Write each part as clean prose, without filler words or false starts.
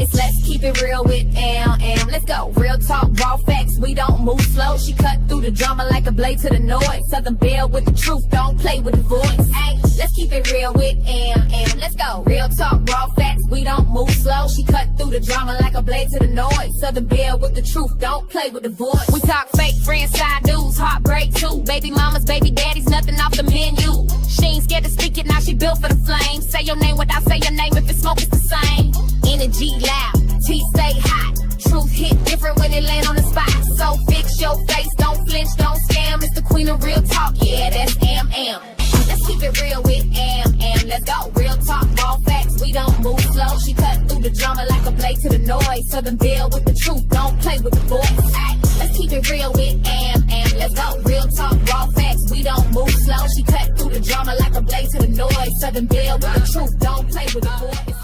voice. Let's keep it real with M. Let's go. Real talk, raw facts. We don't move slow. She cut through the drama like a blade to the noise. Southern Belle with the truth. Don't play with the voice. Ay, let's keep it real with M. Let's go. Real talk, raw facts. We don't move slow. She cut through the drama like a blade to the noise. Southern Belle with the truth. Don't play with the voice. We talk fake friends, side dudes, heartbreak too. Baby mamas, baby daddies, nothing off the menu. She ain't scared to speak it, now she built for the flame. Say your name without say your name, if it's smoke, it's the same. Energy loud, teeth stay hot. Truth hit different when it land on the spot. So fix your face, don't flinch, don't scam. It's the queen of real talk, yeah, that's M. Let's keep it real with M. Let's go. Real talk, raw facts, we don't move slow. She cut through the drama like a blade to the noise. Southern Belle with the truth, don't play with the voice. Ay, let's keep it real with M. Let's go. Real talk, raw facts, we don't move slow. She cut through the drama like a blade to the noise. Southern Belle with the truth, don't play with the voice.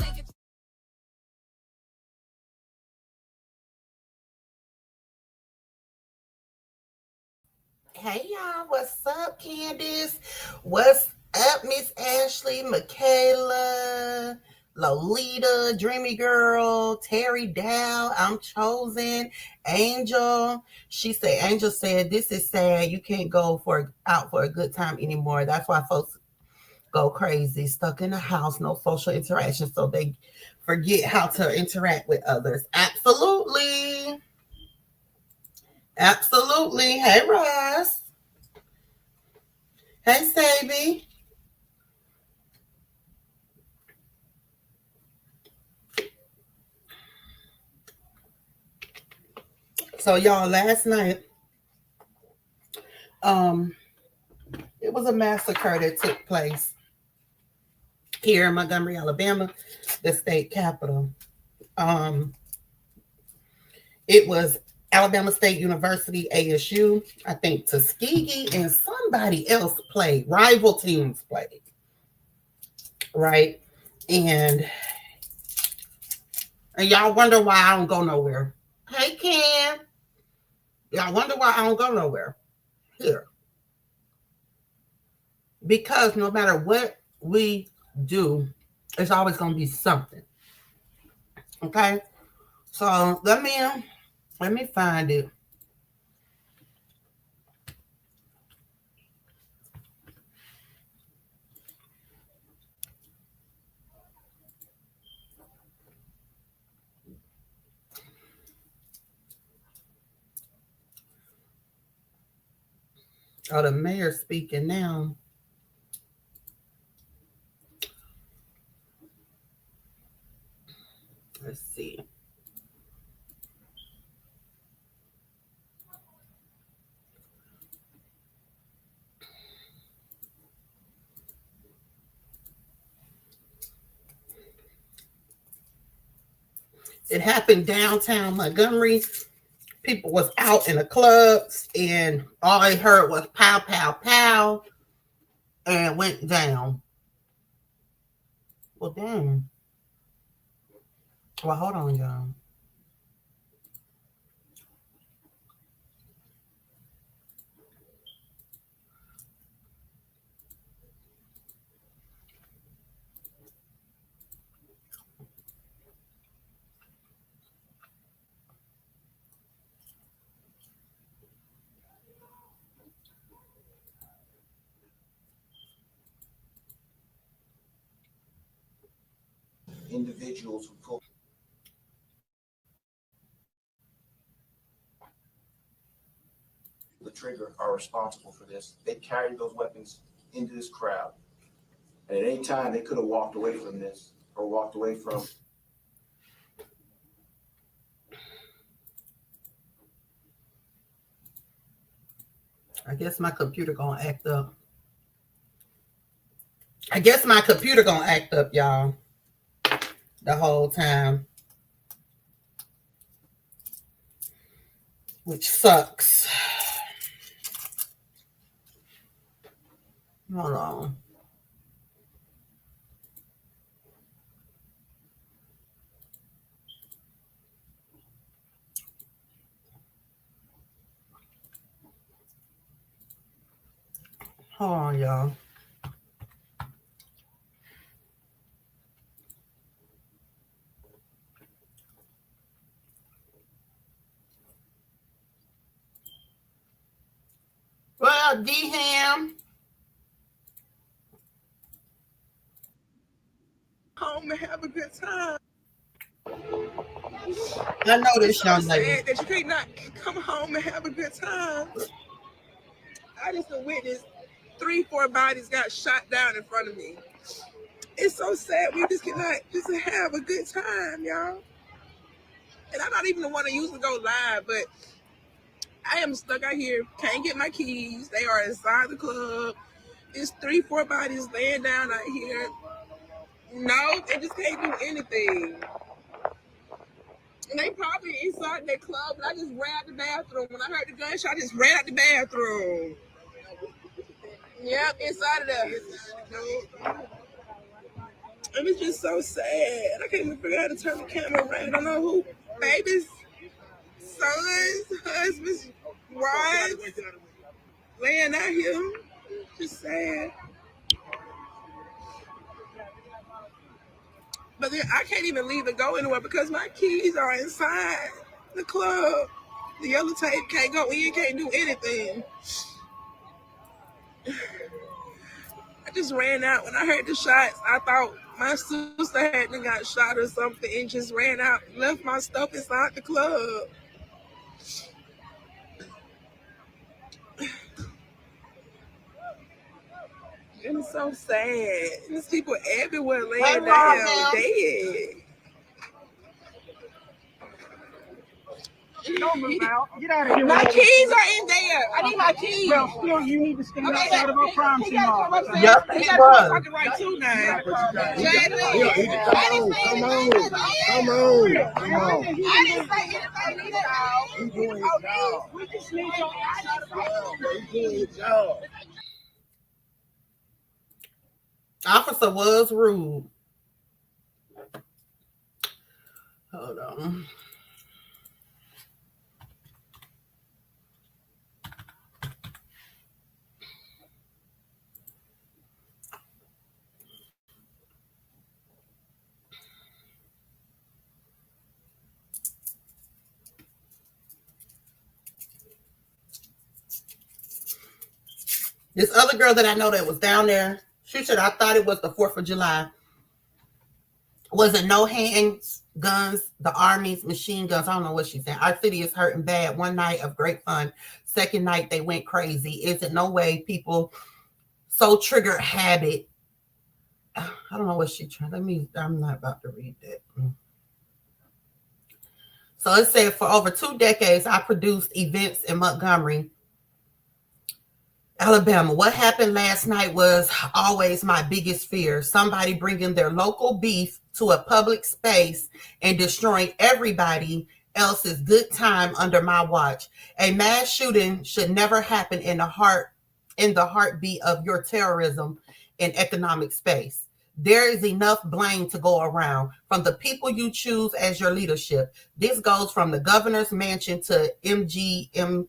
Hey y'all, what's up, Candace? What's up, Miss Ashley, Michaela, Lolita, Dreamy Girl, Terry Dow, I'm Chosen, Angel. Angel said, this is sad. You can't go out for a good time anymore. That's why folks go crazy, stuck in the house, no social interaction, so they forget how to interact with others. Absolutely. Absolutely. Hey, Ross. Hey, Sabi. So, y'all, last night, it was a massacre that took place here in Montgomery, Alabama, the state capital. It was Alabama State University, ASU. I think Tuskegee and somebody else played. Rival teams played. Right? And y'all wonder why I don't go nowhere. Hey, Ken. Y'all wonder why I don't go nowhere. Here. Because no matter what we do, it's always going to be something. Okay? So let me find it. Oh, the mayor's speaking now. Let's see. It happened downtown Montgomery. People was out in the clubs, and all they heard was pow, pow, pow, and went down. Well, damn. Well, hold on, y'all. Individuals who pull the trigger are responsible for this. They carried those weapons into this crowd. And at any time, they could have walked away from this or walked away from. I guess my computer gonna act up. Y'all, the whole time. Which sucks. Hold on. Hold on, y'all. up, D-Ham? Home and have a good time. I know this It's young so lady. sad that you can't not come home and have a good time. I just witnessed 3-4 bodies got shot down in front of me. It's so sad. We just cannot just have a good time, y'all. And I'm not even the one that usually go live, but I am stuck out here. Can't get my keys. They are inside the club. It's 3-4 bodies laying down out here. No, they just can't do anything. And they probably inside that club, but I just ran out the bathroom. When I heard the gunshot, I just ran out the bathroom. Yep, inside of there. And it's just so sad. I can't even figure out how to turn the camera around. I don't know who. Babies, sons, husbands, wives, laying out here. Just sad. But then I can't even leave and go anywhere because my keys are inside the club. The yellow tape can't go in, can't do anything. I just ran out. When I heard the shots, I thought my sister hadn't got shot or something and just ran out, left my stuff inside the club. And it's so sad. There's people everywhere laying down, dead. Don't move out. Get out of here. My keys are in there. I need my keys. Well, still, you need to stand outside of our crime scene. Yep, He he got was. talking right too now. Come on. I didn't say anything. We just need your Officer was rude. Hold on. This other girl that I know that was down there, she said, I thought it was the 4th of July. Wasn't no hands, guns, the army's machine guns. I don't know what she said. Our city is hurting bad. One night of great fun. Second night, they went crazy. Is it no way people so triggered habit? I don't know what she tried. I'm not about to read that. So it said, for over 2 decades, I produced events in Montgomery, Alabama. What happened last night was always my biggest fear. Somebody bringing their local beef to a public space and destroying everybody else's good time under my watch. A mass shooting should never happen in the heartbeat of your terrorism in economic space. There is enough blame to go around from the people you choose as your leadership. This goes from the governor's mansion to MGM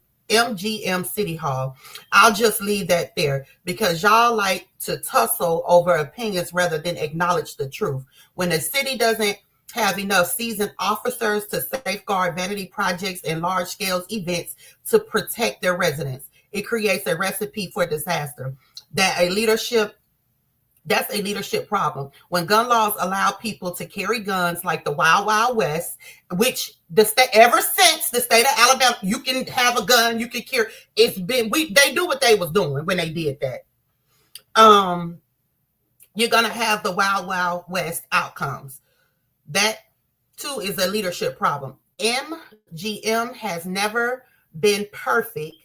City Hall. I'll just leave that there because y'all like to tussle over opinions rather than acknowledge the truth. When the city doesn't have enough seasoned officers to safeguard vanity projects and large-scale events to protect their residents, it creates a recipe for disaster. That's a leadership problem. When gun laws allow people to carry guns like the Wild Wild West, which the state, ever since the state of Alabama, you can have a gun, you can carry. They do what they was doing when they did that. You're gonna have the Wild Wild West outcomes. That too is a leadership problem. MGM has never been perfect,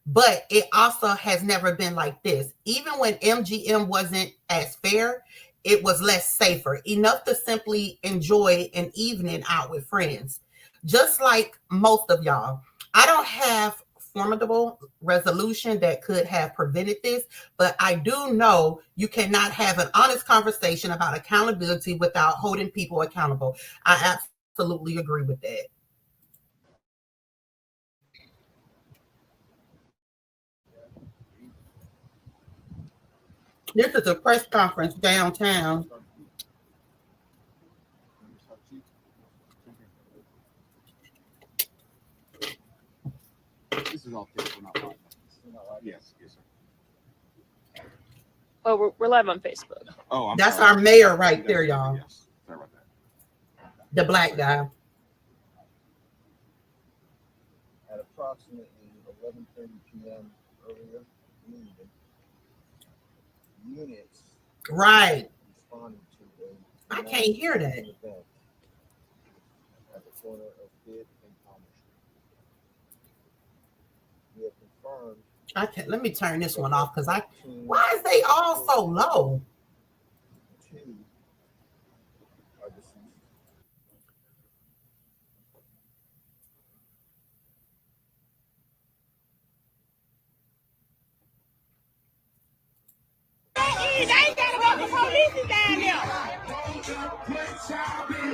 but it also has never been like this. Even when MGM wasn't as fair, it was less safer, enough to simply enjoy an evening out with friends. Just like most of y'all, I don't have formidable resolution that could have prevented this, but I do know you cannot have an honest conversation about accountability without holding people accountable. I absolutely agree with that. This is a press conference downtown. This is all paper, not mine. Yes, yes, sir. Oh, we're live on Facebook. Oh, That's sorry. our mayor right there, y'all. Yes. Sorry about that. The black guy. At approximately 11:30 p.m. earlier in the evening, units Right. responded to a I can't hear that. event at the corner of Fifth and Palmer Street. We have confirmed I can't. Let me turn this one off because why is they all so low? 2 are deceased.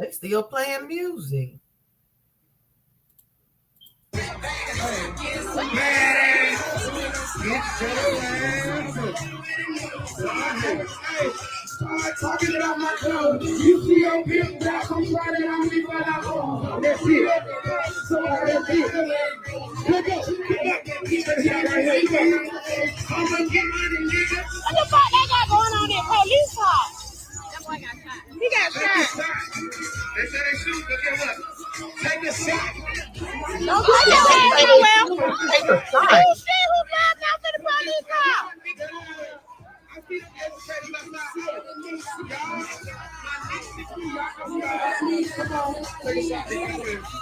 They still playing music. Talking about my clothes. You see your pimp back, I'm trying to me for that home. That's it. So that's it. Look up. I'm gonna get money, nigga. What the fuck they got going on there? Police car. That boy got shot. He got shot. They say they shoot, but guess what? Take a shot. Don't put your ass nowhere. Take a shot. You see who driving out to the police car?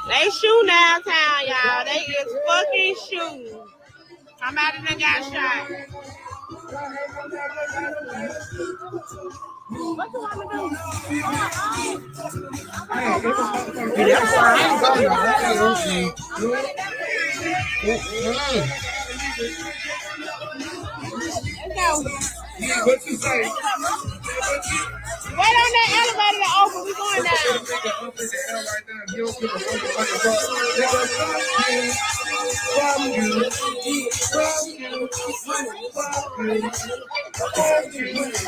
They shooting downtown, y'all. They is fucking shooting. Somebody done got shot. What you want to do? That's why I ain't going Let's go. What you say? Wait on that elevator to open. We going down. Hey, Teresa.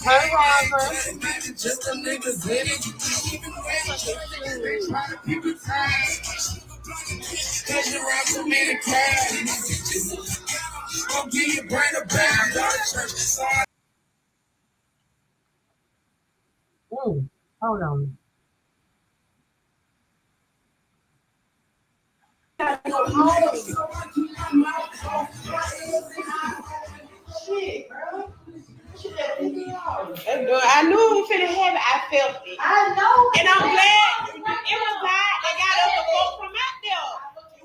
Hey, Roger. Ooh, hold on. I knew it was finna happen. I felt it. I know. And I'm glad it was God that got us the folk from out there.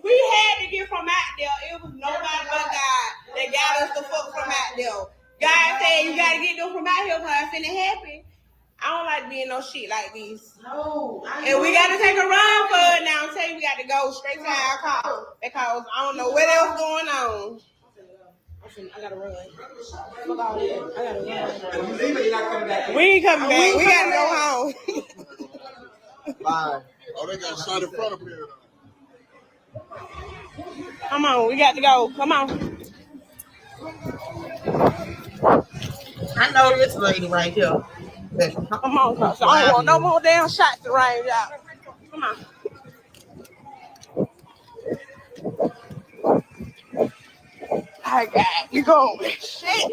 We had to get from out there. It was nobody but God that got us the folk from out there. God said you gotta get them from out here because it's finna happen. I don't like being no shit like this. No. And we gotta take a run for it now. I'm telling you, we got to go straight to our car because I don't know what else going on. I gotta run. I gotta run. We ain't coming back. We gotta go home. Bye. Oh, they got shot in front of here. Come on, we got to go. Come on. I know this lady right here. Come on, cause I don't want no more damn shots to rain out. Come on. I got you going. Shit.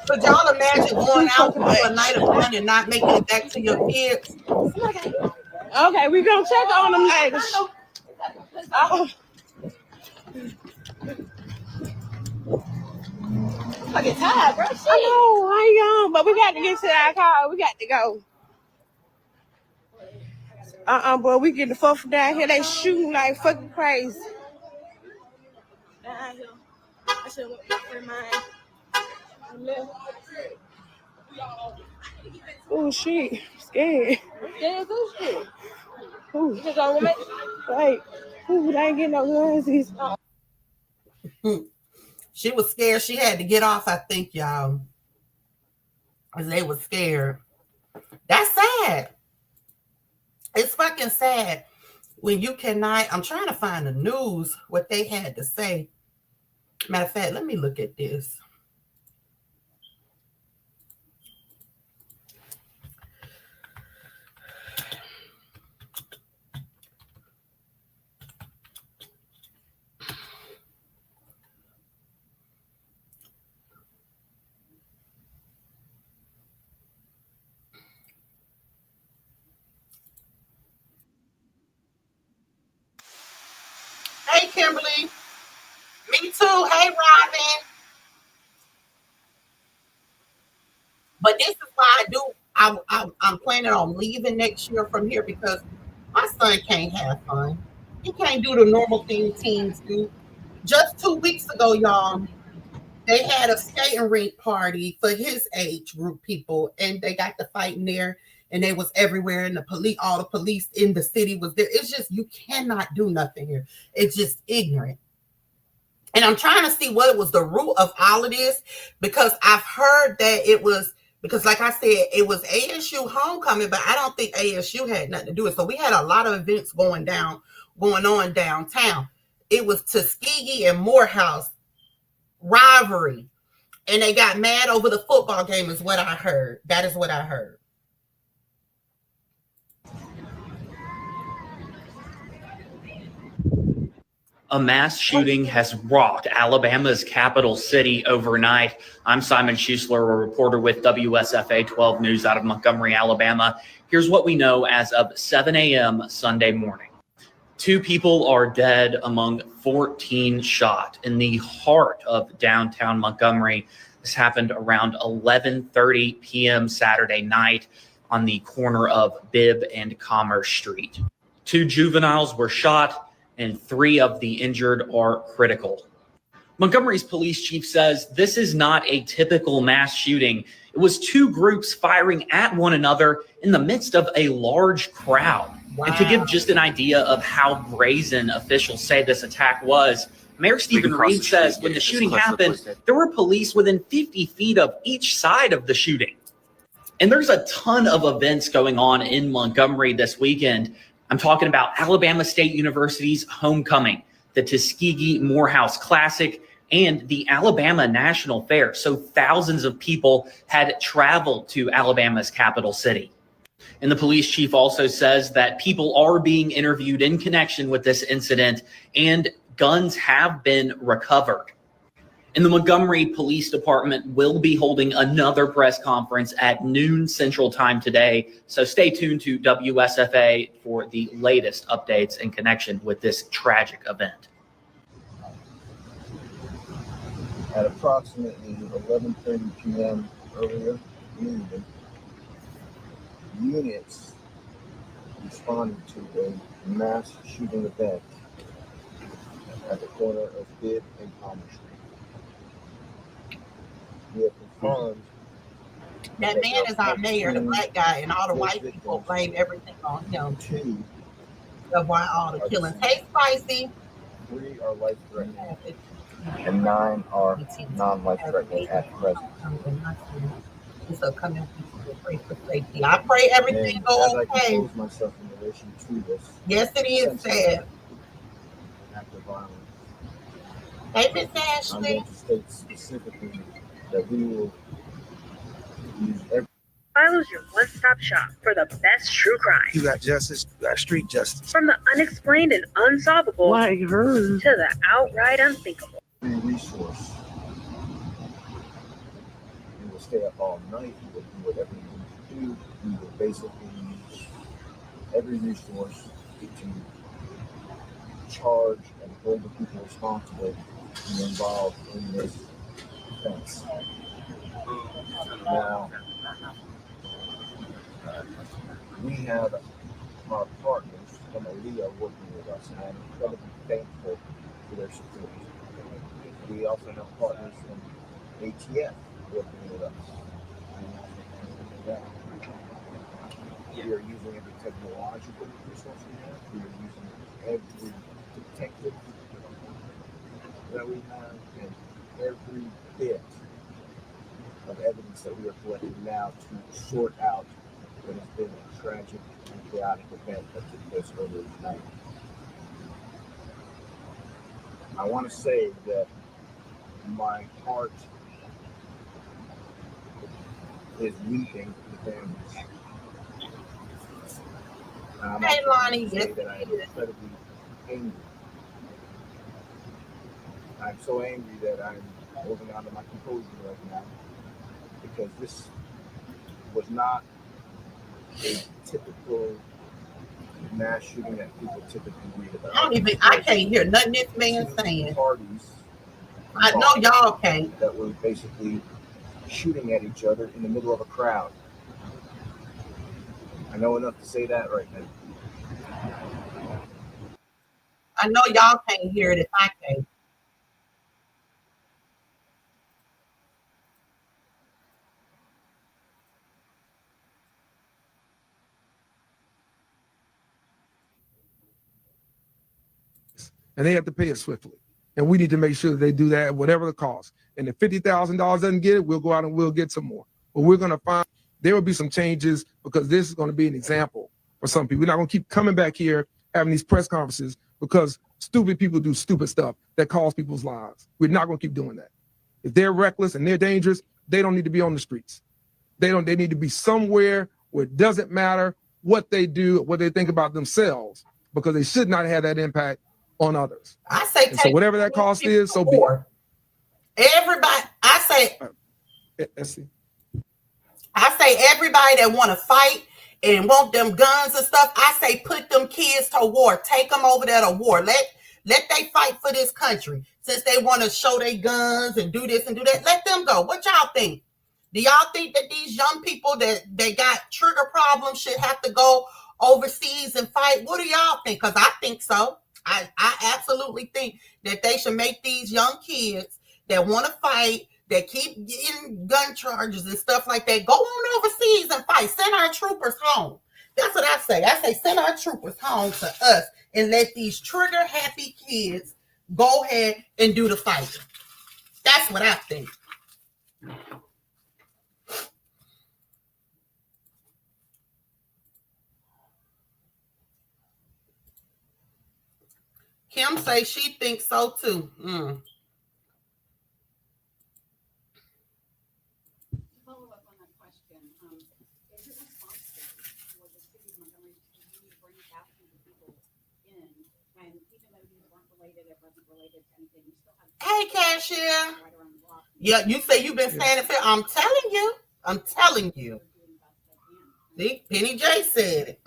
Could y'all imagine going out to a night of fun and not making it back to your kids? Okay, we gonna check on them ladies. Oh. I get tired, bro. Shit. I know, I ain't young, but we got to get to our car. We got to go. Boy, we get the fuck from down here. They shooting like fucking crazy. Down here. I said, what my friend mine? Oh shit, scared. Scared too, shit. Ooh. You just gonna wait? Right. Ooh, they ain't getting no guns. She was scared. She had to get off, I think, y'all. Because they were scared. That's sad. It's fucking sad when you cannot. I'm trying to find the news, what they had to say. Matter of fact, let me look at this. Hey, Kimberly. Me too. Hey, Robin. But this is why I'm planning on leaving next year from here because my son can't have fun. He can't do the normal thing teens do. Just 2 weeks ago, y'all, they had a skating rink party for his age group people, and they got to fighting there, and they was everywhere, and all the police in the city was there. It's just you cannot do nothing here. It's just ignorant. And I'm trying to see what was the root of all of this because I've heard that it was because, like I said, it was ASU homecoming, but I don't think ASU had nothing to do with it. So we had a lot of events going on downtown. It was Tuskegee and Morehouse rivalry, and they got mad over the football game, is what I heard. That is what I heard. A mass shooting has rocked Alabama's capital city overnight. I'm Simon Schuessler, a reporter with WSFA 12 News out of Montgomery, Alabama. Here's what we know as of 7 a.m. Sunday morning. 2 people are dead among 14 shot in the heart of downtown Montgomery. This happened around 11:30 p.m. Saturday night on the corner of Bibb and Commerce Street. 2 juveniles were shot, and 3 of the injured are critical. Montgomery's police chief says this is not a typical mass shooting. It was 2 groups firing at one another in the midst of a large crowd. Wow. And to give just an idea of how brazen officials say this attack was, Mayor Stephen Reed says when the shooting happened, there were police within 50 feet of each side of the shooting. And there's a ton of events going on in Montgomery this weekend. I'm talking about Alabama State University's homecoming, the Tuskegee Morehouse Classic, and the Alabama National Fair. So thousands of people had traveled to Alabama's capital city. And the police chief also says that people are being interviewed in connection with this incident and guns have been recovered. And the Montgomery Police Department will be holding another press conference at noon Central Time today. So stay tuned to WSFA for the latest updates in connection with this tragic event. At approximately 11:30 p.m. earlier in the evening, units responded to a mass shooting event at the corner of Bibb and Commerce Street. We have confirmed that man is our mayor, the black guy, and all the white people blame everything on him. 2 of why all the killings. Hey, Spicy. 3 are life-threatening, and 9 are non-life-threatening at present. So come in and pray for safety. I pray everything goes okay. I compose myself in relation to this. Yes, it is sad. Act of violence. Hey, Miss I'm Ashley. going to state specifically that we will use every. Philo's your one-stop shop for the best true crime. You got justice, you got street justice. From the unexplained and unsolvable Like her. to the outright unthinkable. Every resource. We will stay up all night. We will do whatever we need to do. We will basically use every resource to charge and hold the people responsible and involved in this offense. Now, we have our partners from ALEA working with us, and I'm incredibly thankful for their support. We also have partners from ATF working with us. We are using every technological resource we have. We are using every detective that we have, and every bit of evidence that we are collecting now to sort out what has been a tragic and chaotic event that took place earlier tonight. I want to say that my heart is weeping for the families. Hey, Lonnie. Say that I am incredibly angry. I'm so angry that I'm holding on to my composure right now because this was not a typical mass shooting that people typically read about. I can't hear nothing this man saying. Parties. I know y'all can't. That were basically shooting at each other in the middle of a crowd. I know enough to say that right now. I know y'all can't hear it if I can. And they have to pay it swiftly. And we need to make sure that they do that at whatever the cost. And if $50,000 doesn't get it, we'll go out and we'll get some more. But we're going to find there will be some changes because this is going to be an example for some people. We're not going to keep coming back here having these press conferences because stupid people do stupid stuff that costs people's lives. We're not going to keep doing that. If they're reckless and they're dangerous, they don't need to be on the streets. They need to be somewhere where it doesn't matter what they do, what they think about themselves, because they should not have that impact on others. I say, so whatever that cost is, so be it. Everybody, I say everybody that want to fight and want them guns and stuff, I say put them kids to war. Take them over there to war. Let they fight for this country. Since they want to show their guns and do this and do that, let them go. What y'all think? Do y'all think that these young people that they got trigger problems should have to go overseas and fight? What do y'all think? Because I think so. I absolutely think that they should make these young kids that want to fight, that keep getting gun charges and stuff like that, go on overseas and fight. Send our troopers home. That's what I say. I say send our troopers home to us and let these trigger-happy kids go ahead and do the fighting. That's what I think. Kim say she thinks so too. Follow up on that question. Is it responsible for the city of Montgomery to continue to bring thousands of people in when even though these weren't related, it wasn't related to anything, you still have Hey, cashier. Right around the block. Yeah, you say you've been standing for. I'm telling you. See, Penny J said it.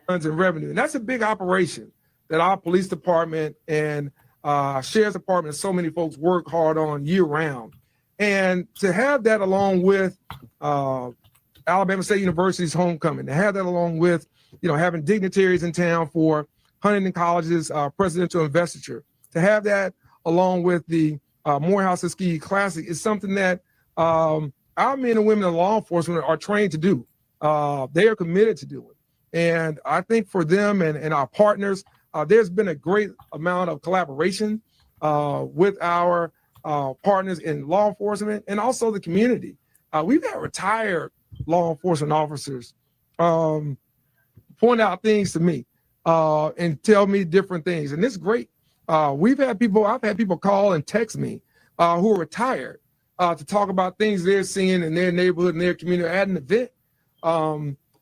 And revenue. And that's a big operation that our police department and sheriff's department and so many folks work hard on year round. And to have that along with Alabama State University's homecoming, to have that along with, having dignitaries in town for Huntington College's presidential investiture, to have that along with the Morehouse Tuskegee Classic is something that our men and women in law enforcement are trained to do. They are committed to do it. And I think for them and our partners, there's been a great amount of collaboration with our partners in law enforcement and also the community. We've had retired law enforcement officers point out things to me and tell me different things. And it's great. I've had people call and text me who are retired to talk about things they're seeing in their neighborhood, in their community at an event.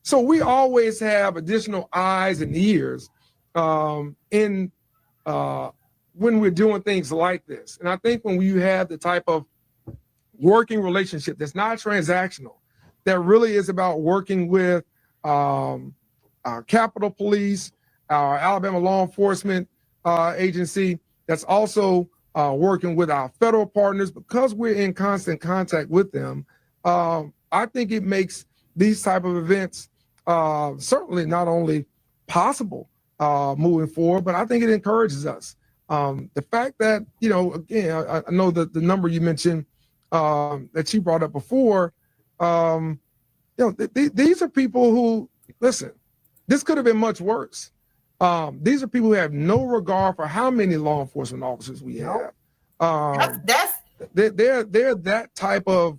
So we always have additional eyes and ears when we're doing things like this. And I think when you have the type of working relationship that's not transactional, that really is about working with our Capitol Police, our Alabama Law Enforcement Agency, that's also working with our federal partners, because we're in constant contact with them, I think it makes these type of events certainly not only possible moving forward, but I think it encourages us. The fact that, again, I know that the number you mentioned that she brought up before, these are people who, listen, this could have been much worse. These are people who have no regard for how many law enforcement officers we have. They're that type of.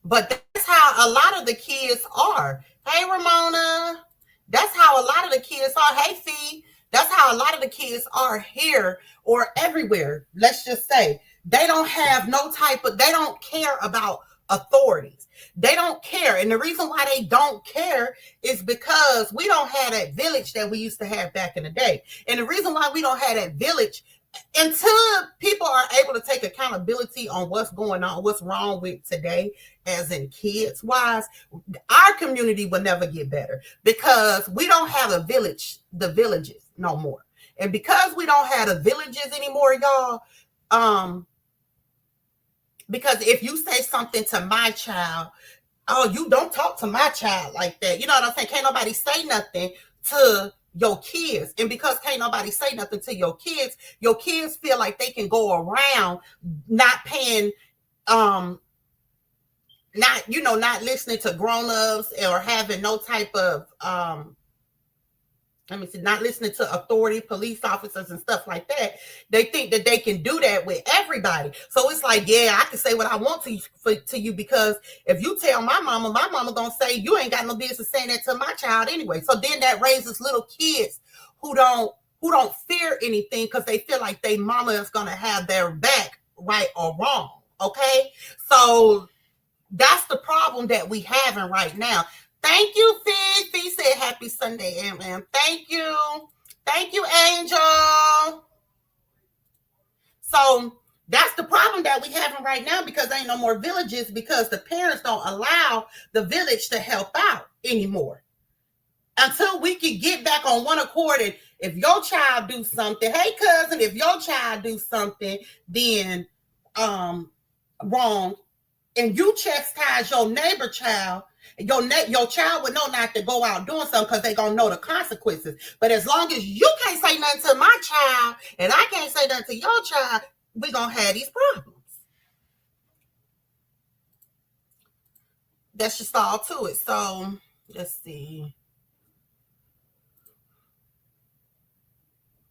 But that's how a lot of the kids are. Hey, Ramona. That's how a lot of the kids are. Hey, Fee. That's how a lot of the kids are here or everywhere. Let's just say they don't have they don't care about authorities. They don't care. And the reason why they don't care is because we don't have that village that we used to have back in the day. And the reason why we don't have that village until people are able to take accountability on what's going on, what's wrong with today, as in kids wise, our community will never get better because we don't have the villages no more. And because we don't have the villages anymore, y'all, because if you say something to my child, oh, you don't talk to my child like that. You know what I'm saying? Can't nobody say nothing to your kids. And because can't nobody say nothing to your kids feel like they can go around not paying, not listening to grown-ups or having no type of, not listening to authority, police officers and stuff like that. They think that they can do that with everybody. So it's like, yeah, I can say what I want to you because if you tell my mama gonna say you ain't got no business saying that to my child anyway. So then that raises little kids who don't fear anything because they feel like their mama is gonna have their back, right or wrong. Okay, so that's the problem that we having right now. Thank you, Fee. Fee said happy Sunday, MM. Thank you. Thank you, Angel. So that's the problem that we having right now because there ain't no more villages because the parents don't allow the village to help out anymore. Until we can get back on one accord and if your child do something, hey cousin, if your child do something, then wrong, and you chastise your neighbor child, your child would know not to go out doing something because they're going to know the consequences. But as long as you can't say nothing to my child and I can't say nothing to your child, we're going to have these problems. That's just all to it. So let's see.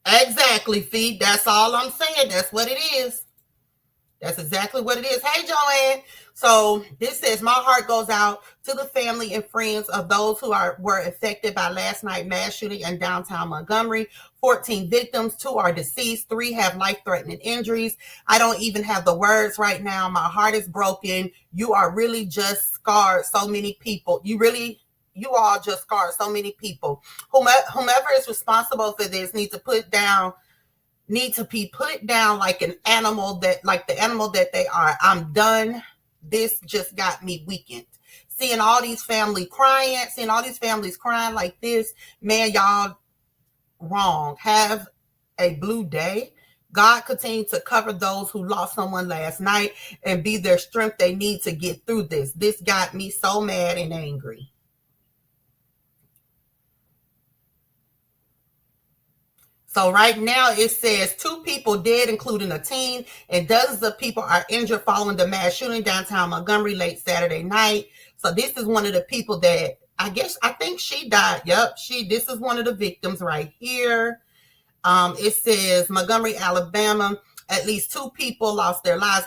Exactly, Fee. That's all I'm saying. That's what it is. That's exactly what it is. Hey, Joanne. So this says, my heart goes out to the family and friends of those who were affected by last night's mass shooting in downtown Montgomery. 14 victims, 2 are deceased, 3 have life-threatening injuries. I don't even have the words right now. My heart is broken. You are really just scarred so many people. You all just scarred so many people. Whomever is responsible for this need to be put down like the animal that they are. I'm done. This just got me weakened. Seeing all these families crying like this, man, y'all wrong. Have a blue day. God continue to cover those who lost someone last night and be their strength they need to get through this. This got me so mad and angry. So right now it says 2 people dead, including a teen, and dozens of people are injured following the mass shooting downtown Montgomery late Saturday night. So this is one of the people that I think she died. Yep, this is one of the victims right here. It says Montgomery, Alabama. At least 2 people lost their lives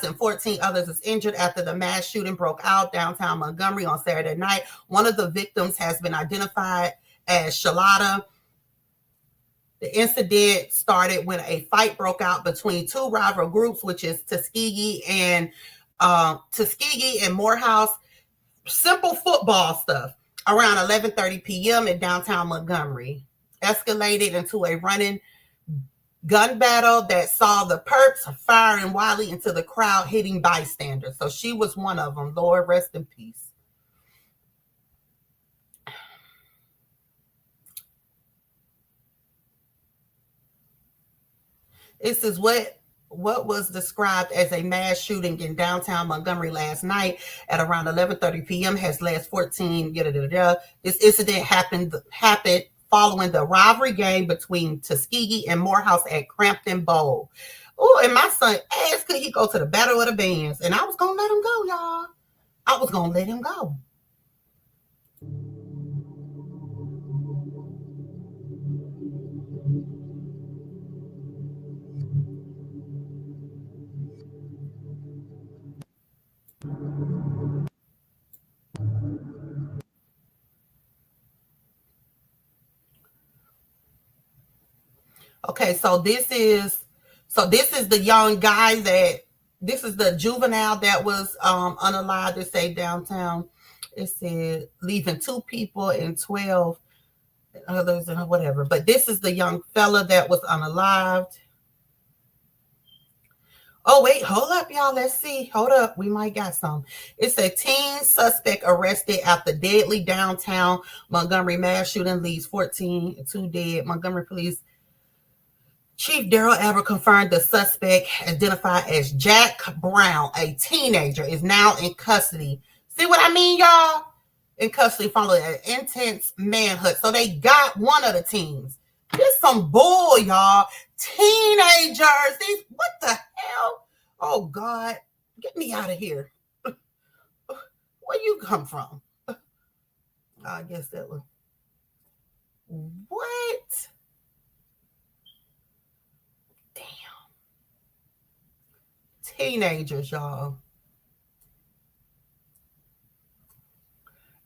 and 14 others is injured after the mass shooting broke out downtown Montgomery on Saturday night. One of the victims has been identified as Shalata. The incident started when a fight broke out between 2 rival groups, which is Tuskegee and Morehouse. Simple football stuff around 11:30 p.m. in downtown Montgomery. Escalated into a running gun battle that saw the perps firing wildly into the crowd, hitting bystanders. So she was one of them. Lord, rest in peace. This is what was described as a mass shooting in downtown Montgomery last night at around 11:30 p.m. has last 14. This incident happened following the rivalry game between Tuskegee and Morehouse at Crampton Bowl. Oh, and my son asked could he go to the Battle of the Bands, and I was gonna let him go, y'all. I was gonna let him go. Okay, so this is the young guy this is the juvenile that was unalived. To say downtown, it said leaving 2 people and 12 others and whatever. But this is the young fella that was unalived. Oh, wait, hold up, y'all. Let's see. Hold up. We might got some. It's a teen suspect arrested after deadly downtown Montgomery mass shooting leaves 14 and 2 dead. Montgomery police Chief Daryl Abbott confirmed the suspect, identified as Jack Brown, a teenager, is now in custody. See what I mean, y'all? In custody following an intense manhunt. So they got one of the teens. This some bull, y'all. Teenagers. These, what the hell? Oh, God. Get me out of here. Where you come from? I guess that was... What? Damn. Teenagers, y'all.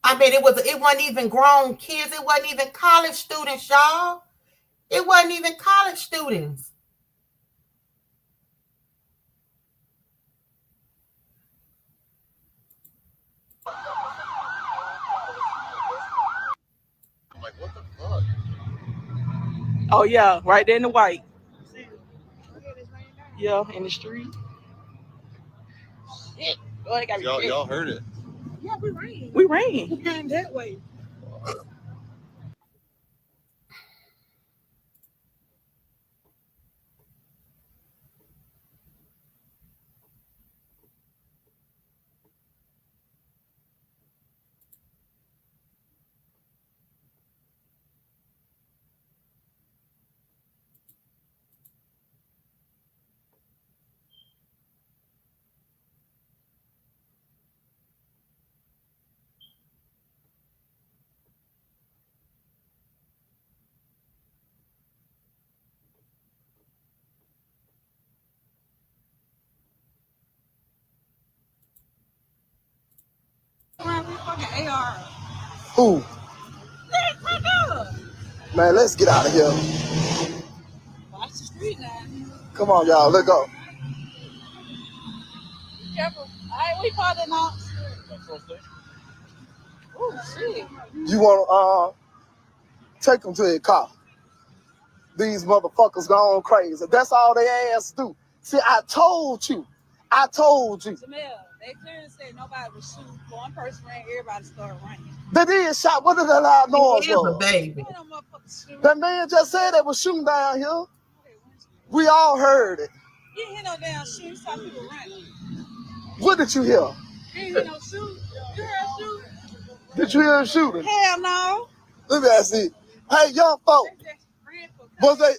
I mean, it wasn't even grown kids. It wasn't even college students, y'all. It wasn't even college students. I'm like, what the fuck? Oh yeah, right there in the white. Yeah, in the street. Shit. Oh, I gotta be Y'all heard it. Yeah, we ran. We ran that way. Who? Man, let's get out of here. Watch the street now. Come on, y'all. Let's go. Be careful. All right, we parking now. Oh, shit. You want to take them to your car. These motherfuckers gone crazy. That's all they ass do. See, I told you. Jamel, they clearly said nobody was shooting. One person ran, everybody started running. They did shot. What did that loud noise He is a was? baby. That man just said they was shooting down here. We all heard it. You didn't hear no damn shooting. You saw people running. What did you hear? You didn't hear no shooting. You heard shooting? Did you hear a shooting? Hell no. Let me ask you. Hey, young folk. Was they?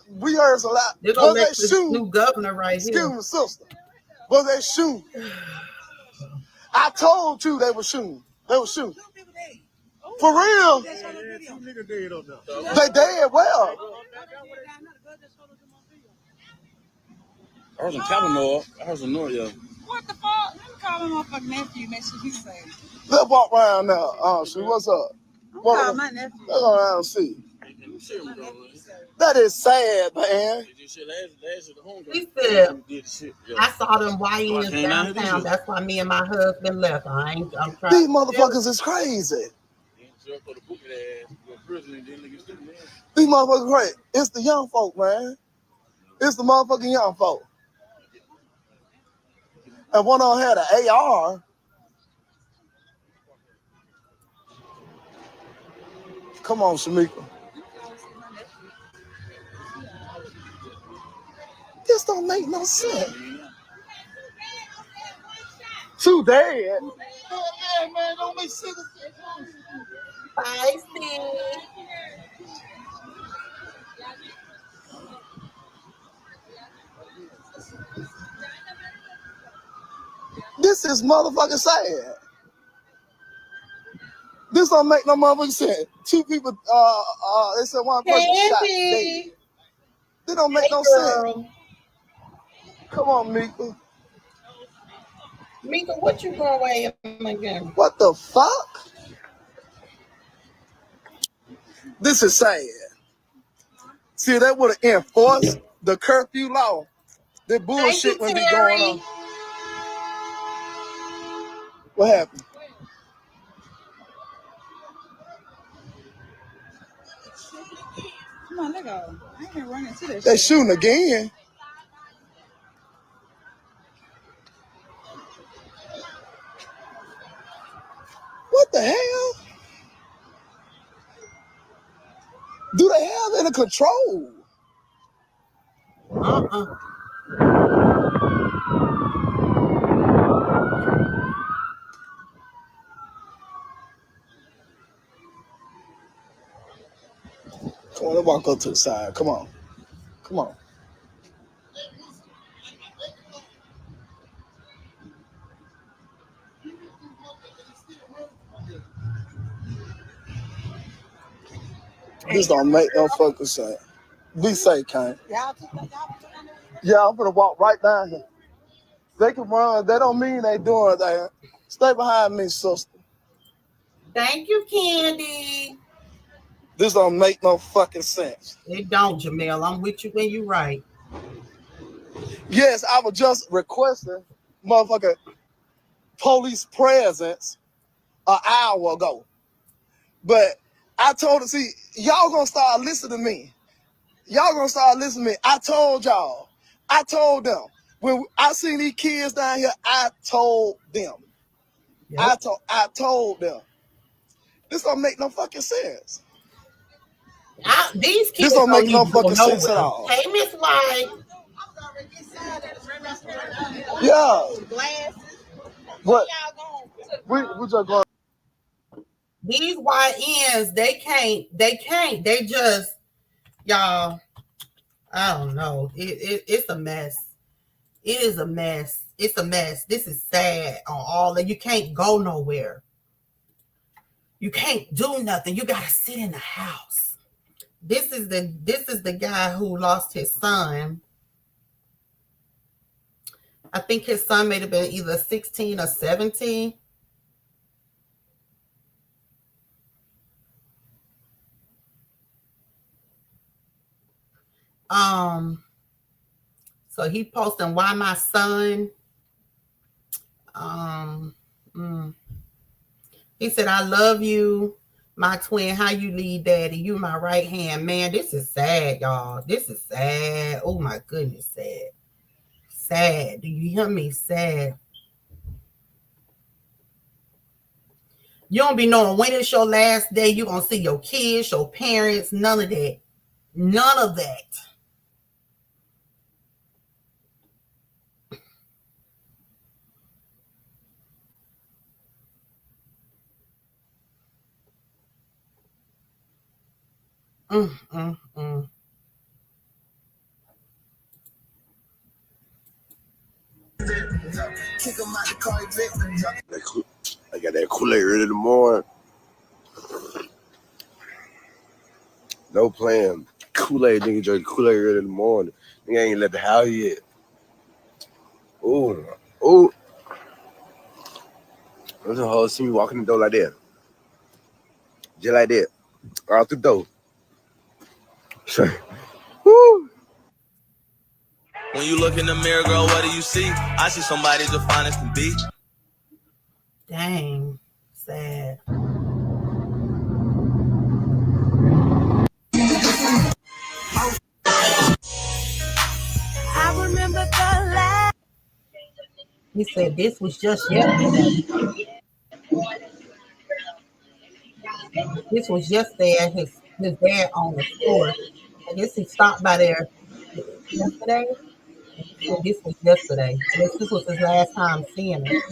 We heard a lot. They're gonna Was make they this shooting? new governor right here. Excuse me, sister. Was they shooting? I told you they were shooting. They were shooting. For real? They dead well. I heard some Kavanaugh. I heard some North, yeah. What the fuck? Let me call my motherfucking nephew. Make sure he's safe. Let's walk around now. Shoot, what's up? Call my nephew. Let's go around and see. That is sad, man. He said, I saw them YNs downtown. That's why me and my husband left. I'm trying. These motherfuckers is crazy. These motherfuckers crazy. It's the young folk, man. It's the motherfucking young folk. And one of them had an AR. Come on, Shamika. This don't make no sense. Too dead. Man, don't make sense. Feisty. This is motherfucking sad. This don't make no motherfucking sense. Two people, they said one person shot dead. This don't make no sense. Come on, Mika. Mika, what you going away again? What the fuck? This is sad. See, they would have enforced the curfew law. The bullshit would be going on. What happened? Come on, let go. I ain't been running to this. They shooting again. What the hell? Do they have any control? Come on, let's walk up to the side. Come on. Come on. This don't make no fucking sense. Be safe, Kane. Yeah, I'm gonna walk right down here. They can run. That don't mean they doing that. Stay behind me, sister. Thank you, Candy. This don't make no fucking sense. It don't, Jamel. I'm with you when you right. Yes, I was just requesting motherfucking police presence an hour ago. But I told her, see, y'all gonna start listening to me. Y'all gonna start listening to me. I told y'all. I told them. When I seen these kids down here, I told them. Yep. I told them. This don't make no fucking sense. These kids this don't make no fucking sense at all. Hey, Miss White. Yeah. What? We just going. These YNs, they can't. They just, y'all. I don't know. It's a mess. It is a mess. It's a mess. This is sad on all that. You can't go nowhere. You can't do nothing. You gotta sit in the house. This is the guy who lost his son. I think his son may have been either 16 or 17. So he posting, why my son? He said, I love you, my twin. How you lead daddy? You my right hand. Man, this is sad, y'all. This is sad. Oh my goodness, sad. Sad. Do you hear me? Sad. You don't be knowing when it's your last day. You're going to see your kids, your parents, none of that. None of that. I got that Kool-Aid early in the morning. No plan. Kool-Aid, nigga drink Kool-Aid early in the morning. Nigga ain't left the house yet. Ooh. There's a whole see me walking the door like that. Just like that. Out the door. Woo. When you look in the mirror, girl, what do you see? I see somebody as fine as can be. Dang. Sad. I remember the last. He said this was just yesterday. This was yesterday at his dad on the store. I guess he stopped by there yesterday. So this was yesterday. I guess this was his last time seeing him.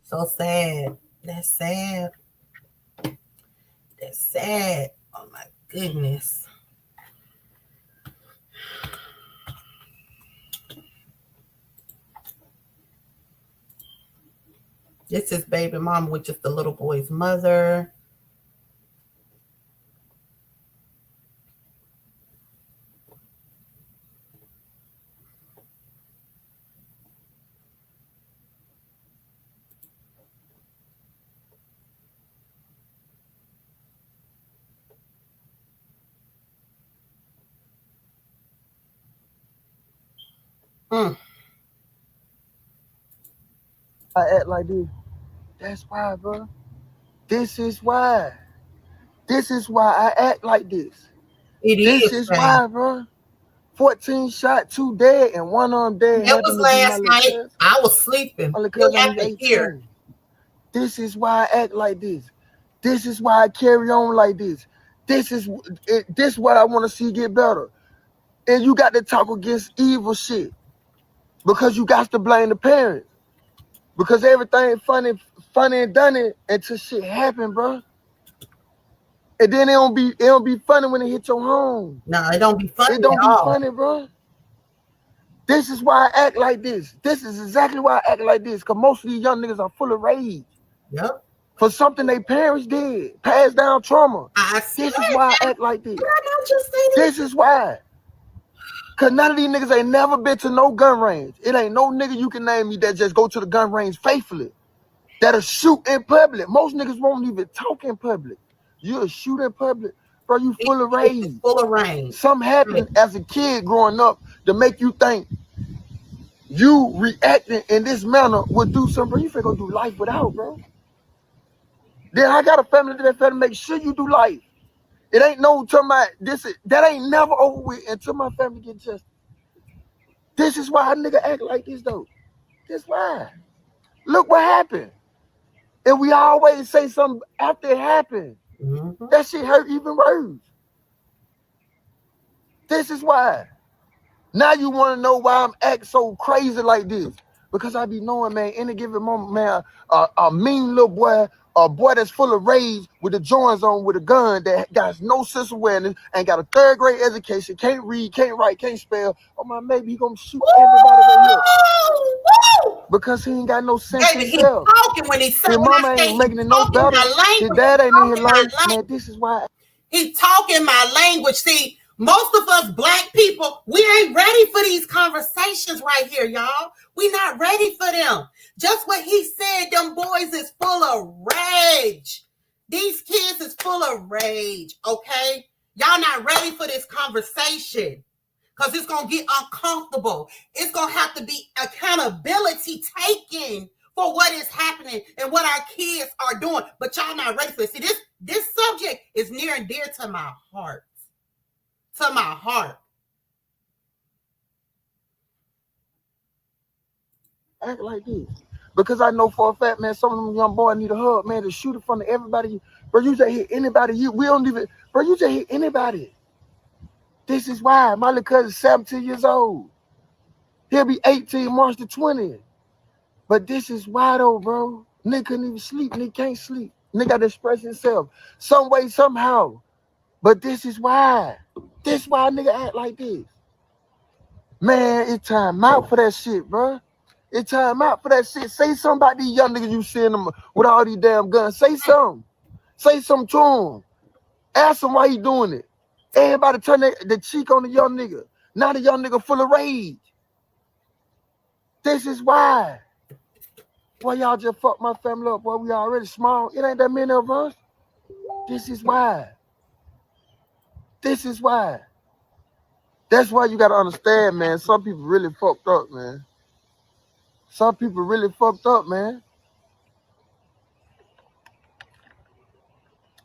So sad. That's sad. That's sad. Oh my goodness. This is baby mama, which is the little boy's mother. I act like this. That's why, bro. This is why. This is why I act like this. This is why, bro. 14 shot, 2 dead, and one of them dead. It was last night. I was sleeping. My little cousin, he's 18. This is why I act like this. This is why I carry on like this. This is what I want to see get better. And you got to talk against evil shit because you got to blame the parents. Because everything funny and done it until shit happen, bro. And then it don't be funny when it hit your home. No, it don't be funny. It don't be funny, bro. This is why I act like this. This is exactly why I act like this. Because most of these young niggas are full of rage. Yep. For something their parents did. Passed down trauma. This is why I act like this. This is why. Because none of these niggas ain't never been to no gun range. It ain't no nigga you can name me that just go to the gun range faithfully. That'll shoot in public. Most niggas won't even talk in public. You'll shoot in public. Bro, you full of rage. Full of rage. Something happened as a kid growing up to make you think you reacting in this manner would do something. Bro, you finna go do life without, bro. Then I got a family that make sure you do life. It ain't no talking about this. That ain't never over with until my family get justice. This is why a nigga act like this, though. This why. Look what happened. And we always say something after it happened. Mm-hmm. That shit hurt even worse. This is why. Now you want to know why I'm acting so crazy like this. Because I be knowing, man, any given moment, man, a mean little boy, a boy that's full of rage with the joints on with a gun that got no sense awareness, ain't got a 3rd grade education, can't read, can't write, can't spell. Oh my, maybe he gonna shoot everybody right here. Because he ain't got no sense of himself. He's talking when he's saying, his mama ain't making it no better. His dad ain't in his life. Man, this is why. He talking my language. See, most of us black people, we ain't ready for these conversations right here, y'all. We not ready for them. Just what he said, them boys is full of rage. These kids is full of rage, okay? Y'all not ready for this conversation because it's going to get uncomfortable. It's going to have to be accountability taken for what is happening and what our kids are doing. But y'all not ready for it. See, this subject is near and dear to my heart. To my heart. Act like this. Because I know for a fact, man, some of them young boys need a hug, man, to shoot in front of everybody. Bro, you just hit anybody. We don't even, bro, you just hit anybody. This is why. My little cousin's 17 years old. He'll be 18 March the 20th. But this is why though, bro. Nigga couldn't even sleep. Nigga can't sleep. Nigga got to express himself. Some way, somehow. But this is why. This why a nigga act like this. Man, it's time out for that shit, bro. It's time out for that shit. Say something about these young niggas you seeing them with all these damn guns. Say something. Say something to him. Ask him why he doing it. Everybody turn the cheek on the young nigga. Now the young nigga full of rage. This is why. Boy, y'all just fucked my family up. Boy, we already small. It ain't that many of us. This is why. This is why. That's why you got to understand, man. Some people really fucked up, man. Some people really fucked up, man.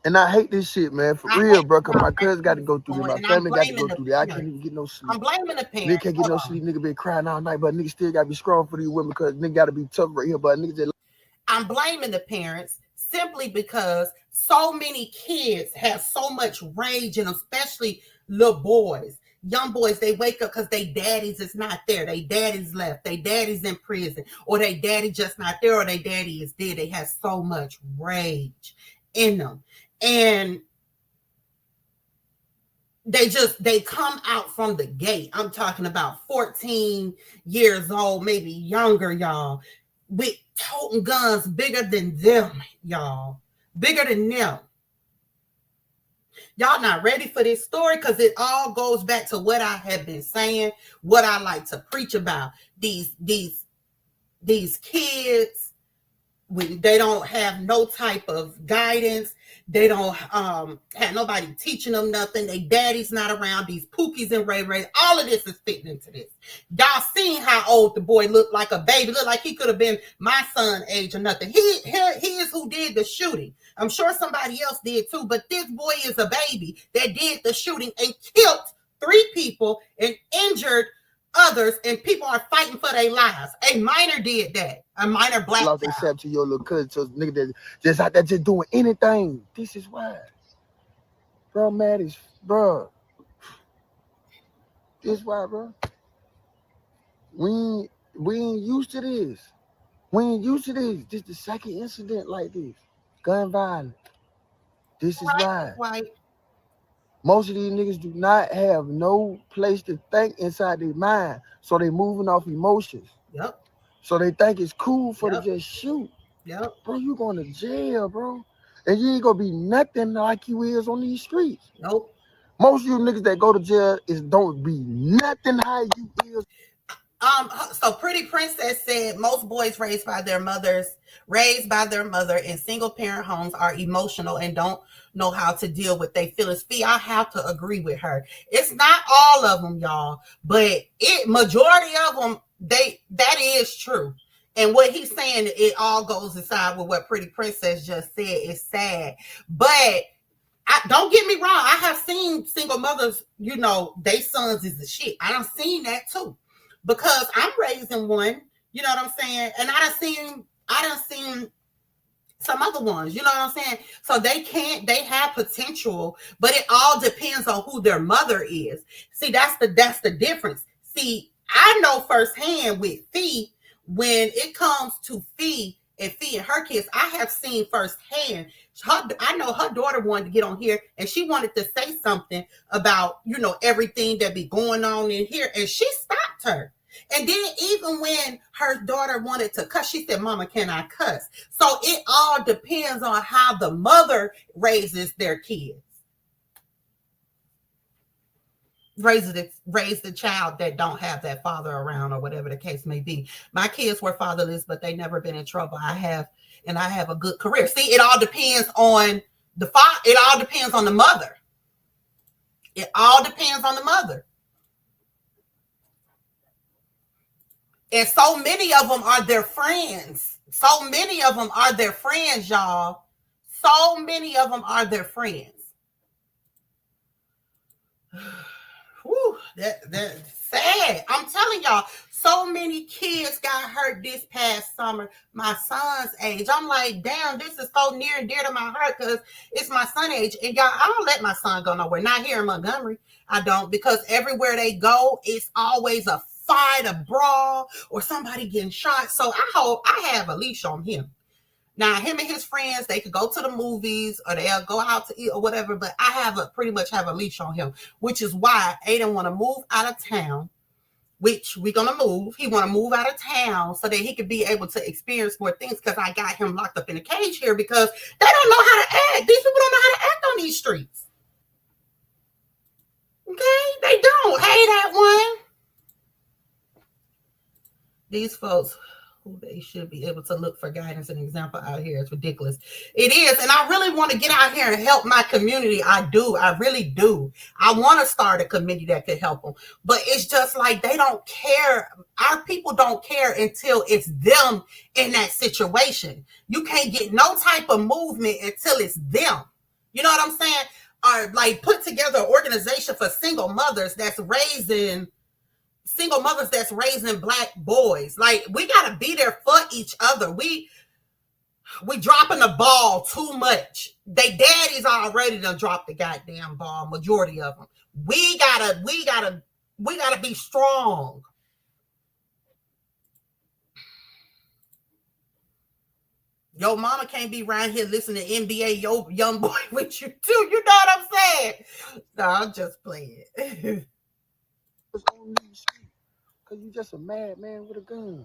And I hate this shit, man. For real, bro. Because my cousin got to go through this. My family got to go through this. I can't even get no sleep. I'm blaming the parents. Nigga can't get no sleep. Nigga been crying all night, but nigga still got to be strong for these women because nigga got to be tough right here. But nigga just... I'm blaming the parents simply because so many kids have so much rage in them, especially little boys. Young boys, they wake up because they daddies is not there. They daddies left. They daddy's in prison. Or they daddy just not there. Or they daddy is dead. They have so much rage in them. And they come out from the gate. I'm talking about 14 years old, maybe younger, y'all. with toting guns bigger than them, y'all. Bigger than them. Y'all not ready for this story because it all goes back to what I have been saying, what I like to preach about. These kids, they don't have no type of guidance. They don't have nobody teaching them nothing. They daddy's not around. These Pookies and Ray Ray, all of this is fitting into this. Y'all seen how old the boy looked, like a baby, looked like he could have been my son age or nothing. He is who did the shooting. I'm sure somebody else did too, but this boy is a baby that did the shooting and killed 3 people and injured others, and people are fighting for their lives. A minor did that. A minor black lost accept to your little cousin, so nigga that just out there just doing anything. This is why. Bro, mad as bro. This is why, bro. We ain't used to this. We ain't used to this. This the second incident like this. Gun violence. This is why. Right. Most of these niggas do not have no place to think inside their mind. So they moving off emotions. Yep. So they think it's cool for to just shoot. Yep. Bro, you going to jail, bro. And you ain't gonna be nothing like you is on these streets. Nope. Most of you niggas that go to jail don't be nothing how you is. So Pretty Princess said most boys raised by their mother in single parent homes are emotional and don't know how to deal with their feelings. I have to agree with her. It's not all of them, y'all, but majority of them, that is true. And what he's saying, it all goes inside with what Pretty Princess just said. It's sad, but don't get me wrong. I have seen single mothers, they sons is the shit. I done seen that too. Because I'm raising one, you know what I'm saying? And I done seen some other ones, you know what I'm saying? So they have potential, but it all depends on who their mother is. See, that's the difference. See, I know firsthand with Fee, when it comes to Fee and her kids, I have seen firsthand. I know her daughter wanted to get on here and she wanted to say something about, everything that be going on in here. And she stopped her. And then even when her daughter wanted to cuss, she said, "Mama, can I cuss?" So it all depends on how the mother raises their kids. Raise the child that don't have that father around, or whatever the case may be. My kids were fatherless, but they never been in trouble. I have a good career. See, it all depends on the father. It all depends on the mother. It all depends on the mother. And so many of them are their friends. So many of them are their friends, y'all. So many of them are their friends. Whew, that's sad. I'm telling y'all, so many kids got hurt this past summer, my son's age. I'm like, damn, this is so near and dear to my heart because it's my son's age. And y'all, I don't let my son go nowhere. Not here in Montgomery. I don't, because everywhere they go, it's always a fight, a brawl, or somebody getting shot. So I have a leash on him. Now, him and his friends, they could go to the movies or they'll go out to eat or whatever, but I pretty much have a leash on him, which is why Aiden want to move out of town, which we're going to move. He want to move out of town so that he could be able to experience more things, because I got him locked up in a cage here because they don't know how to act. These people don't know how to act on these streets. Okay? They don't. Hey, that one. These folks, who they should be able to look for guidance and example out here. It's ridiculous. It is. And I really want to get out here and help my community. I do. I really do. I want to start a committee that could help them. But it's just like they don't care. Our people don't care until it's them in that situation. You can't get no type of movement until it's them. You know what I'm saying? Or like put together an organization for single mothers that's raising Black boys. Like, we gotta be there for each other. We dropping the ball too much. They daddies already done dropped the goddamn ball, majority of them. We gotta be strong. Your mama can't be around here listening to NBA Yo Young Boy with you too. You know what I'm saying? No, I'm just playing. Because you just a mad man with a gun.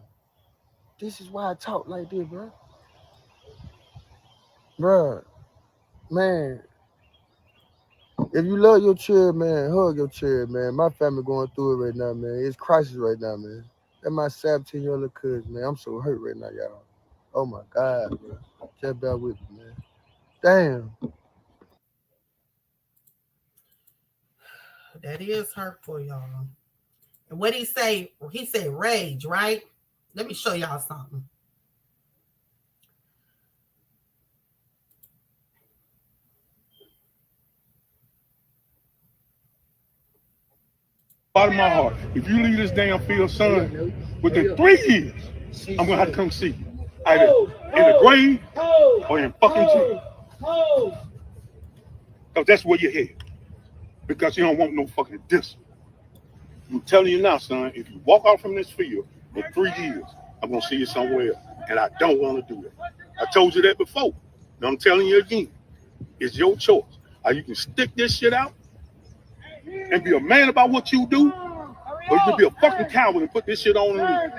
This is why I talk like this, bro. Bruh, man, if you love your child, man, hug your child, man. My family going through it right now, man. It's crisis right now, man. That's my 17-year-old little cousin, man. I'm so hurt right now, y'all. Oh my God, bro. Just bear with me, man. Damn. That is hurtful, y'all. And what he say? He said rage, right? Let me show y'all something. Out of my heart, if you leave this damn field, son, within 3 years, I'm gonna have to come see you. Either in the grave or in fucking jail. Because that's where you're headed. Because you don't want no fucking discipline. I'm telling you now, son, if you walk out from this field in 3 years, I'm gonna see you somewhere else. And I don't want to do it. I told you that before. And I'm telling you again, it's your choice. Or you can stick this shit out and be a man about what you do, or you can be a fucking coward and put this shit on and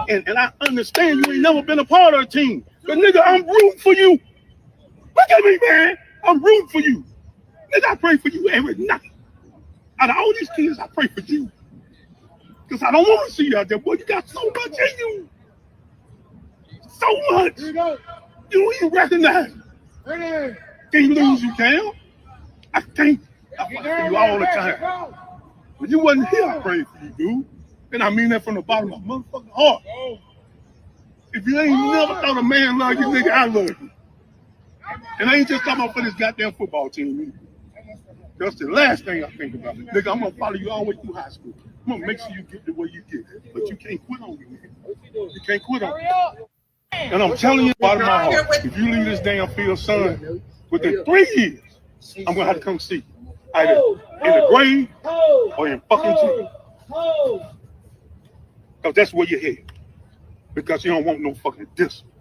leave. And I understand you ain't never been a part of a team. But nigga, I'm rooting for you. Look at me, man. I'm rooting for you. Nigga, I pray for you every night. Out of all these kids, I pray for you. Because I don't want to see you out there. Boy, you got so much in you. So much. You don't even recognize it. Can you lose, you can. I can't. I fight for you all the time. When you wasn't here, I prayed for you, dude. And I mean that from the bottom of my motherfucking heart. If you ain't never thought a man love you, nigga, I love you. And I ain't just talking about for this goddamn football team either. That's the last thing I think about. Nigga, I'm gonna follow you all the way through high school. I'm gonna make sure you get the way you get. But you can't quit on me, man. You can't quit on me. And I'm telling you out of my heart, if you leave this damn field, son, within 3 years, I'm gonna have to come see you. Either in the grave or in fucking jail. Because that's where you're headed. Because you don't want no fucking discipline.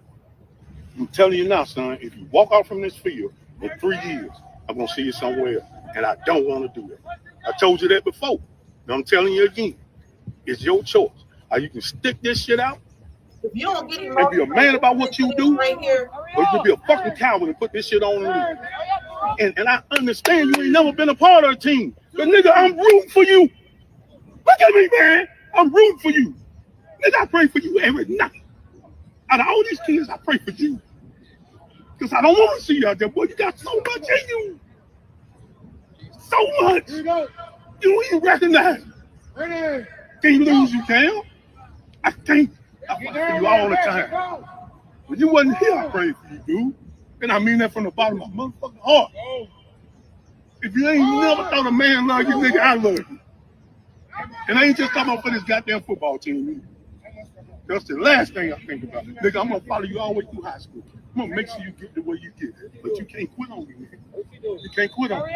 I'm telling you now, son, if you walk out from this field in 3 years, I'm gonna see you somewhere else. And I don't want to do it. I told you that before. And I'm telling you again, it's your choice. Or you can stick this shit out If you don't get and be a man about what you do, right here, or you can be a fucking coward and put this shit on and leave. And I understand you ain't never been a part of a team. But nigga, I'm rooting for you. Look at me, man. I'm rooting for you. Nigga, I pray for you every night. Out of all these kids, I pray for you. Because I don't want to see you out there. Boy, you got so much in you. So much. You don't even recognize it. Can you lose, you can. I can't. I fight for you all the time. When you wasn't here, I prayed for you, dude. And I mean that from the bottom of my motherfucking heart. If you ain't never thought a man love you, nigga, I love you. And I ain't just talking about for this goddamn football team either. That's the last thing I think about. Nigga, I'm gonna follow you all the way through high school. I'm gonna make sure you get the way you get. But you can't quit on me, man. You can't quit on me.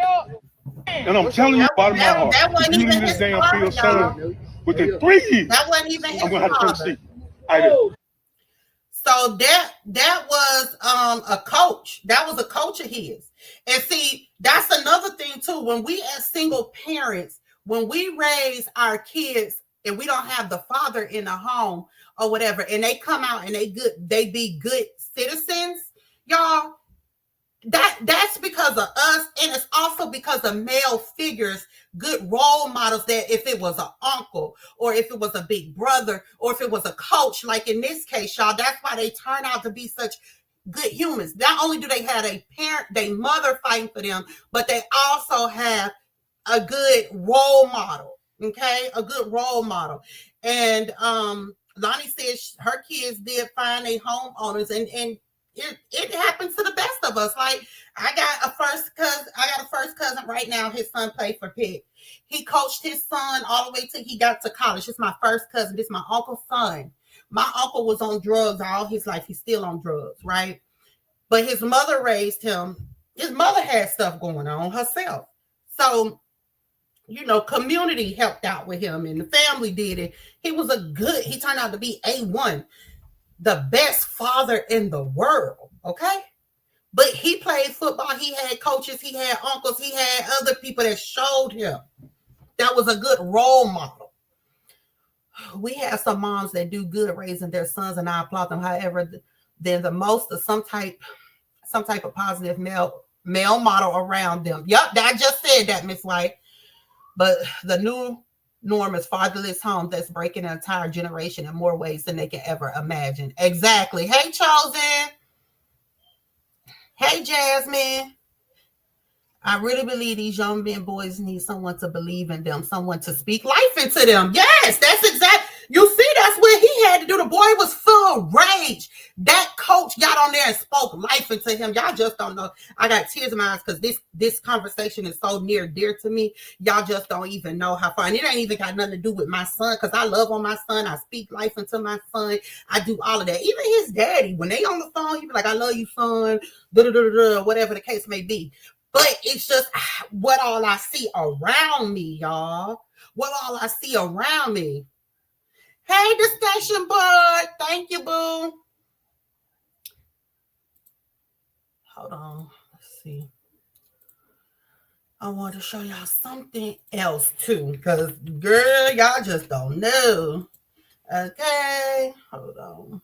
And I'm telling you out of my heart, if you leave this damn field, son, within 3 years, that wasn't even his I'm gonna have to come father. see you. Either So that was a coach. That was a coach of his. And see, that's another thing too. When we as single parents, when we raise our kids and we don't have the father in the home or whatever, and they come out and they be good citizens, y'all. That's because of us, and it's also because of male figures, good role models, that if it was an uncle or if it was a big brother or if it was a coach, like in this case, y'all, that's why they turn out to be such good humans. Not only do they have a parent, they mother fighting for them, but they also have a good role model. Okay, a good role model. And Lonnie says her kids did find a homeowners, and it happens to the best of us. Like I got a first cousin right now. His son played for Pitt. He coached his son all the way till he got to college. This is my first cousin. This is my uncle's son. My uncle was on drugs all his life. He's still on drugs, right? But his mother raised him. His mother had stuff going on herself. So, community helped out with him and the family did it. He turned out to be A1. The best father in the world, okay? But he played football. He had coaches. He had uncles. He had other people that showed him. That was a good role model. we have some moms that do good raising their sons, and I applaud them. However, then the most of some type of positive male model around them. Yep, I just said that, Miss White. But the new norm is fatherless homes that's breaking an entire generation in more ways than they can ever imagine. Exactly. Hey, Chosen. Hey, Jasmine. I really believe these young men, boys need someone to believe in them, someone to speak life into them. Yes, that's exactly. You see, that's what he had to do. The boy was full of rage. That coach got on there and spoke life into him. Y'all just don't know. I got tears in my eyes because this conversation is so near dear to me. Y'all just don't even know how far. And it ain't even got nothing to do with my son because I love on my son. I speak life into my son. I do all of that. Even his daddy, when they on the phone, he be like, I love you, son, whatever the case may be. But it's just what all I see around me, y'all. What all I see around me. Hey, discussion board. Thank you, boo. Hold on. Let's see. I want to show y'all something else, too. Because, girl, y'all just don't know. Okay. Hold on.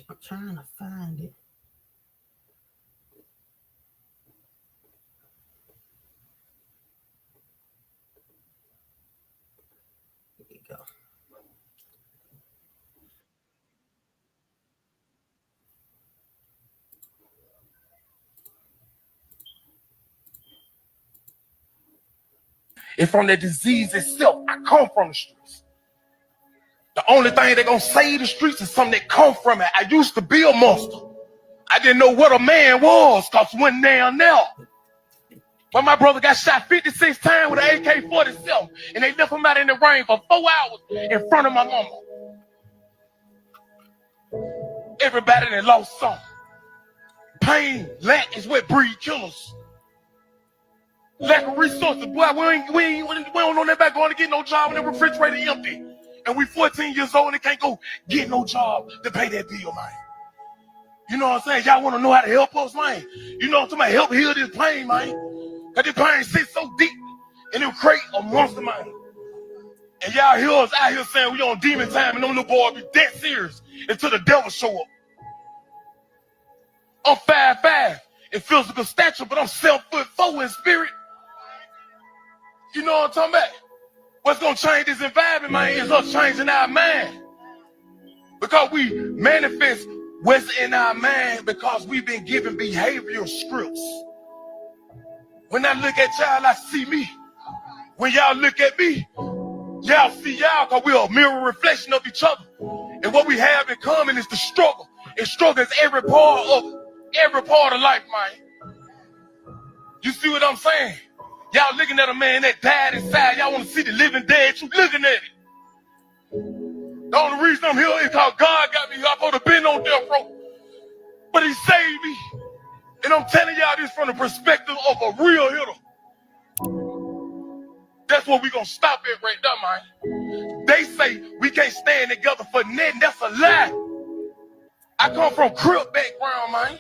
I'm trying to find it. Here we go. And from the disease itself, I come from the streets. The only thing they're gonna save the streets is something that come from it. I used to be a monster. I didn't know what a man was, cause when down there. But my brother got shot 56 times with an AK-47, and they left him out in the rain for 4 hours in front of my mama. Everybody that lost some. Pain, lack is what breed killers. Lack of resources. Boy, we don't know nothing about going to get no job when the refrigerator empty. And we 14 years old and can't go get no job to pay that bill, man. You know what I'm saying? Y'all want to know how to help us, man? You know what I'm talking about? Help heal this pain, man. Because this pain sits so deep and it'll create a monster, man. And y'all hear us out here saying we on demon time and them little boys be dead serious until the devil show up. I'm 5'5" in physical stature, but I'm 7'4" in spirit. You know what I'm talking about? What's going to change this environment, man, is us changing our mind. Because we manifest what's in our mind because we've been given behavioral scripts. When I look at y'all, I see me. When y'all look at me, y'all see y'all because we're a mirror reflection of each other. And what we have in common is the struggle. And struggle is every part of life, man. You see what I'm saying? Y'all looking at a man that died inside. Y'all want to see the living dead. You looking at it. The only reason I'm here is because God got me here. I'm supposed to been on death row. But he saved me. And I'm telling y'all this from the perspective of a real hitter. That's what we're going to stop at right there, man. They say we can't stand together for nothing. That's a lie. I come from crip background, man.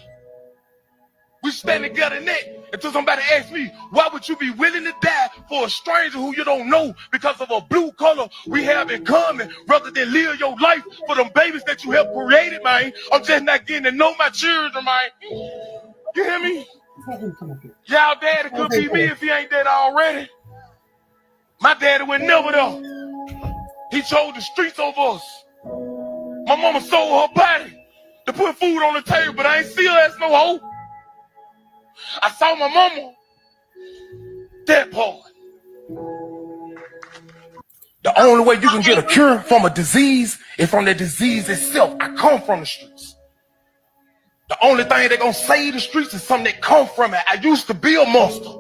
We stand together in that until somebody asks me, why would you be willing to die for a stranger who you don't know because of a blue color we have in common rather than live your life for them babies that you helped created, man? I'm just not getting to know my children, man. You hear me? Y'all daddy could be me if he ain't dead already. My daddy went never there. He chose the streets over us. My mama sold her body to put food on the table, but I ain't see her as no hoe. I saw my mama, that part. The only way you can get a cure from a disease is from the disease itself. I come from the streets. The only thing that gonna save the streets is something that come from it. I used to be a monster.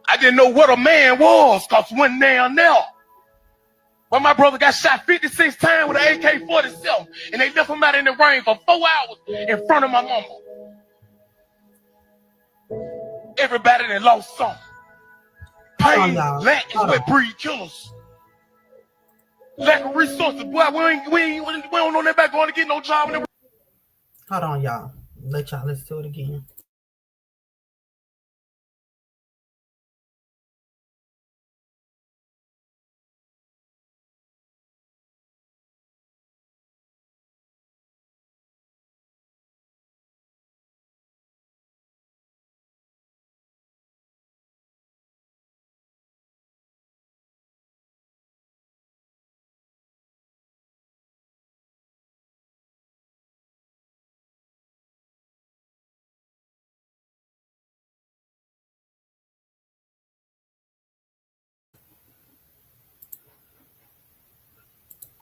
I didn't know what a man was, cause when down there. But my brother got shot 56 times with an AK-47, and they left him out in the rain for 4 hours in front of my mama. Everybody that lost some. Pain, lack is what breed killers. Lack of resources. Boy, we don't know that about going to get no job. Hold on, y'all. Let y'all listen to it again.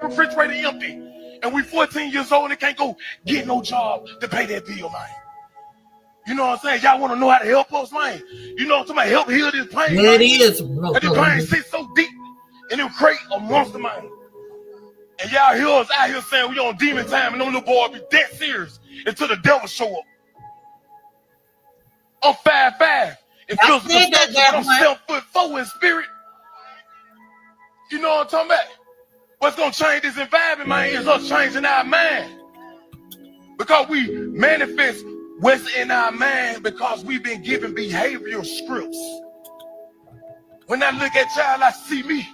Refrigerator empty, and we 14 years old and can't go get no job to pay that bill, man. You know what I'm saying? Y'all want to know how to help us, man? You know what I'm talking about? Help heal this pain, Yeah, man. it is. And this pain sits so deep, and it'll create a monster, man. And y'all hear us out here saying we on demon time, and them little boys be dead serious until the devil show up. I'm 5'5" in physical stature, but I'm 7'4" in spirit. You know what I'm talking about? What's gonna change this environment, man, is us changing our mind. Because we manifest what's in our mind because we've been given behavioral scripts. When I look at y'all, I see me.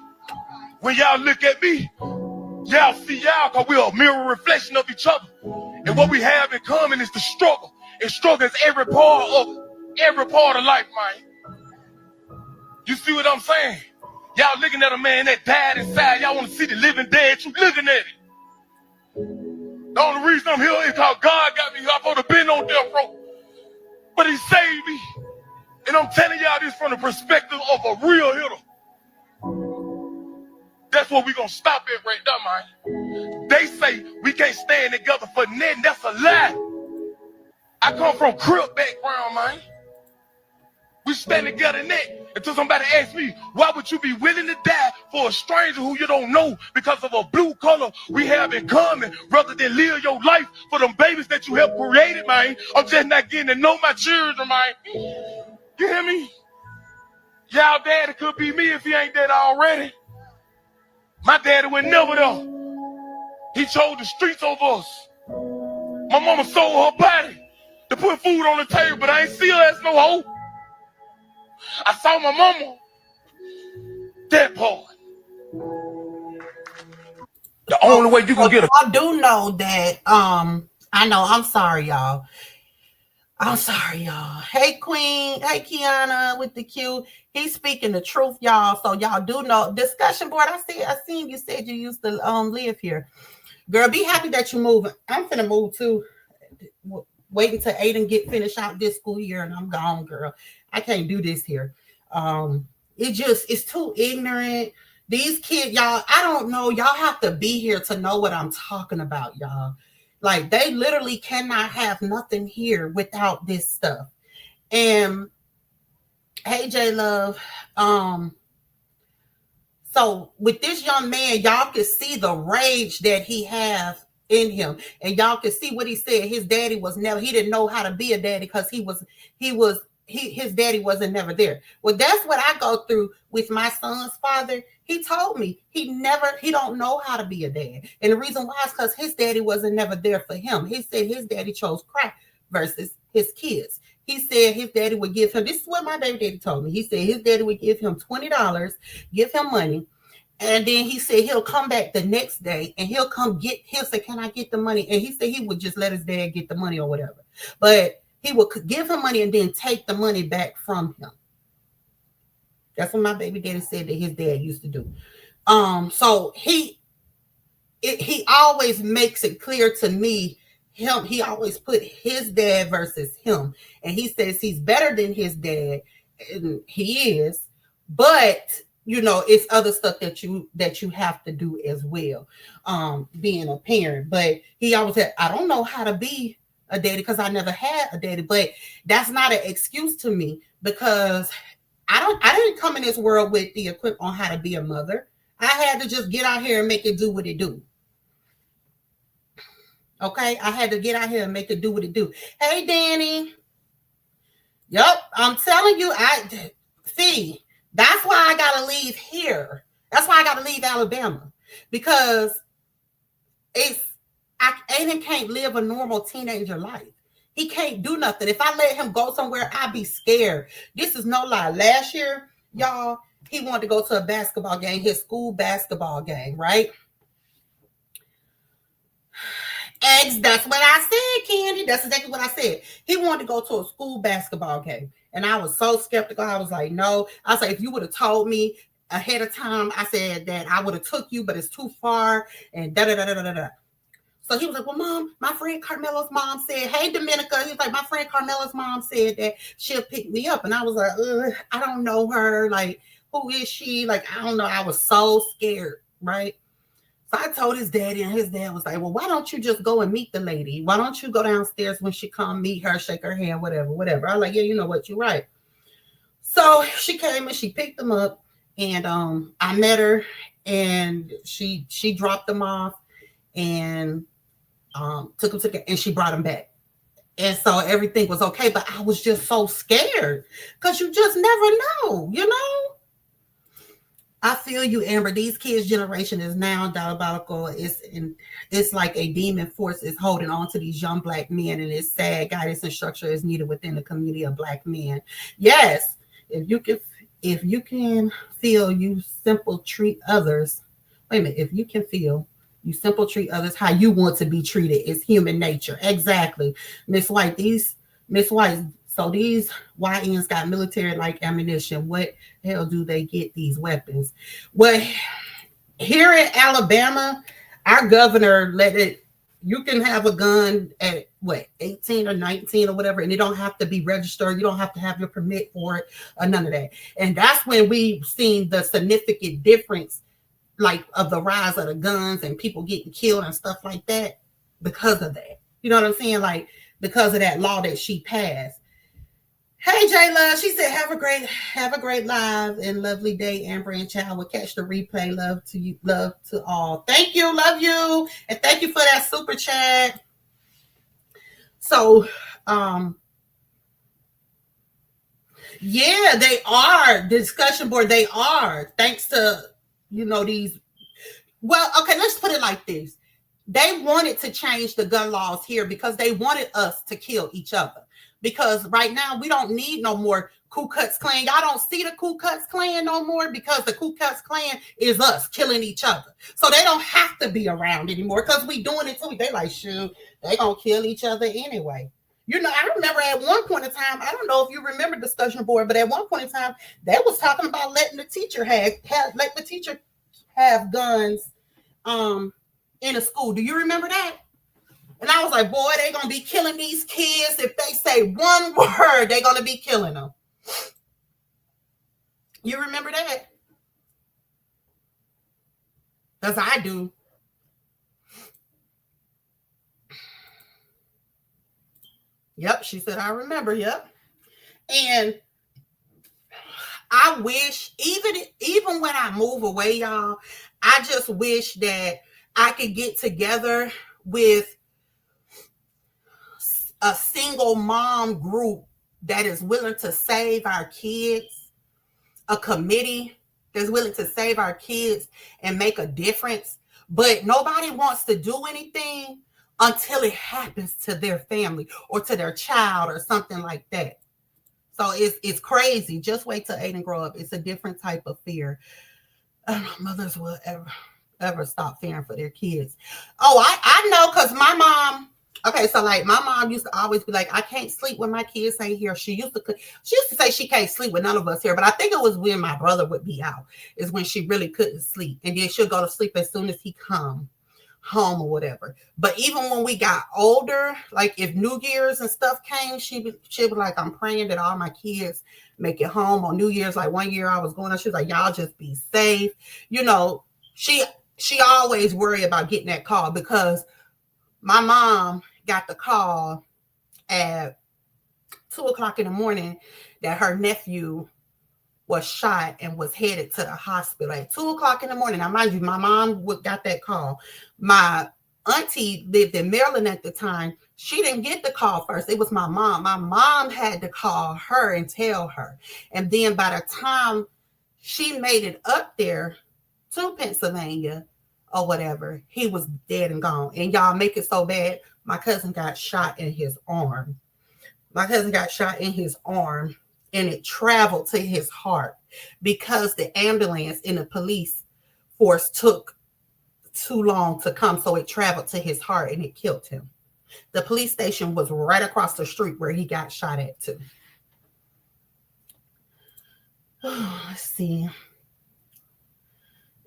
When y'all look at me, y'all see y'all, because we're a mirror reflection of each other. And what we have in common is the struggle. And struggle is every part of life, man. You see what I'm saying? Y'all looking at a man that died inside. Y'all want to see the living dead. You looking at it. The only reason I'm here is because God got me here. I'm supposed to been on death row. But he saved me. And I'm telling y'all this from the perspective of a real hitter. That's what we're going to stop at right there, man. They say we can't stand together for nothing. That's a lie. I come from Crip background, man. We stand together in that until somebody asks me, why would you be willing to die for a stranger who you don't know because of a blue color we have in common rather than live your life for them babies that you helped create, man? I'm just not getting to know my children, man. You hear me? Y'all daddy could be me if he ain't dead already. My daddy went never there. He chose the streets over us. My mama sold her body to put food on the table, but I ain't see her as no hoe. I saw my mama. That part. The only way you can get a... I do know that, I know, I'm sorry, y'all. Hey, Queen. Hey, Kiana with the Q. He's speaking the truth, y'all. So y'all do know. Discussion board, I seen you said you used to live here. Girl, be happy that you moving. I'm finna move too. Wait until Aiden get finished out this school year and I'm gone, girl. I can't do this here. It's too ignorant. These kids, y'all, I don't know. Y'all have to be here to know what I'm talking about, y'all. Like, they literally cannot have nothing here without this stuff. And hey, J Love, so with this young man, y'all can see the rage that he has in him, and y'all can see what he said. His daddy was never. He didn't know how to be a daddy because his daddy wasn't never there. Well, that's what I go through with my son's father. He told me he don't know how to be a dad, and the reason why is because his daddy wasn't never there for him. He said his daddy chose crack versus his kids. He said his daddy would give him, this is what my baby daddy told me. He said his daddy would give him $20, give him money. And then he said he'll come back the next day and he'll say, can I get the money? And he said he would just let his dad get the money or whatever. But he would give him money and then take the money back from him. That's what my baby daddy said that his dad used to do. So he always makes it clear to me, he always put his dad versus him. And he says he's better than his dad. And he is, but it's other stuff that you have to do as well, being a parent. But he always said, I don't know how to be a daddy because I never had a daddy. But that's not an excuse to me, because I didn't come in this world with the equipment on how to be a mother. I had to just get out here and make it do what it do. Okay, I had to get out here and make it do what it do. Hey, Danny. Yep, I'm telling you, see, that's why I gotta leave here. That's why I gotta leave Alabama. Because Aiden can't live a normal teenager life. He can't do nothing. If I let him go somewhere, I'd be scared. This is no lie. Last year, y'all, he wanted to go to a basketball game, his school basketball game, right? That's what I said, Candy. That's exactly what I said. He wanted to go to a school basketball game. And I was so skeptical. I was like, no. I was like, if you would have told me ahead of time, I said that I would have took you, but it's too far. And da-da-da-da-da-da. So he was like, well, Mom, my friend Carmelo's mom said, hey, Dominica. He was like, my friend Carmelo's mom said that she'll pick me up. And I was like, I don't know her. Like, who is she? Like, I don't know. I was so scared, right? So I told his daddy, and his dad was like, well, why don't you just go and meet the lady? Why don't you go downstairs when she come, meet her, shake her hand, whatever. I was like, yeah, you know what, you're right. So she came and she picked him up, and I met her, and she dropped him off and took him to, and she brought him back. And so everything was okay, but I was just so scared because you just never know, you know? I feel you, Amber. These kids' generation is now diabolical. It's like a demon force is holding on to these young Black men, and it's sad. Guidance and structure is needed within the community of Black men. Yes, if you can feel, you simple treat others. Wait a minute. If you can feel, you simple treat others how you want to be treated. It's human nature. Exactly, Miss White. So these YNs got military-like ammunition. What the hell do they get these weapons? Well, here in Alabama, our governor let it, you can have a gun at 18 or 19 or whatever, and it don't have to be registered. You don't have to have your permit for it or none of that. And that's when we've seen the significant difference, like of the rise of the guns and people getting killed and stuff like that because of that. You know what I'm saying? Like, because of that law that she passed. Hey, J Love. She said, have a great live and lovely day, Amber and Child. Will catch the replay. Love to you. Love to all. Thank you. Love you. And thank you for that super chat. So, yeah, they are. Discussion board, they are. Thanks to, these. Well, okay, let's put it like this. They wanted to change the gun laws here because they wanted us to kill each other. Because right now we don't need no more Ku Klux Klan. Y'all don't see the Ku Klux Klan no more because the Ku Klux Klan is us killing each other. So they don't have to be around anymore because we doing it too. They like, shoot, they gonna kill each other anyway. I remember at one point in time, I don't know if you remember discussion board, but at one point in time, they was talking about letting the teacher have guns in a school. Do you remember that? And I was like, boy, they're going to be killing these kids. If they say one word, they're going to be killing them. You remember that? Because I do. Yep, she said, I remember. Yep. And I wish, even when I move away, y'all, I just wish that I could get together with a single mom group that is willing to save our kids, a committee that's willing to save our kids and make a difference. But nobody wants to do anything until it happens to their family or to their child or something like that. So it's crazy. Just wait till Aiden grow up. It's a different type of fear. Mothers will ever stop fearing for their kids. Oh, I know, because my mom. Okay, so like my mom used to always be like, I can't sleep when my kids ain't here. She used to say she can't sleep with none of us here, but I think it was when my brother would be out is when she really couldn't sleep. And then she'll go to sleep as soon as he come home or whatever. But even when we got older, like if New Year's and stuff came, she'd be like, I'm praying that all my kids make it home on New Year's. Like one year I was going, she was like, y'all just be safe. She always worried about getting that call because my mom got the call at 2:00 in the morning that her nephew was shot and was headed to the hospital at 2:00 in the morning. Now, mind you, my mom got that call. My auntie lived in Maryland at the time. She didn't get the call first. It was my mom. My mom had to call her and tell her. And then by the time she made it up there to Pennsylvania or whatever, he was dead and gone. And y'all make it so bad, my cousin got shot in his arm. My cousin got shot in his arm, and it traveled to his heart because the ambulance and the police force took too long to come. So it traveled to his heart and it killed him. The police station was right across the street where he got shot at too. Let's see.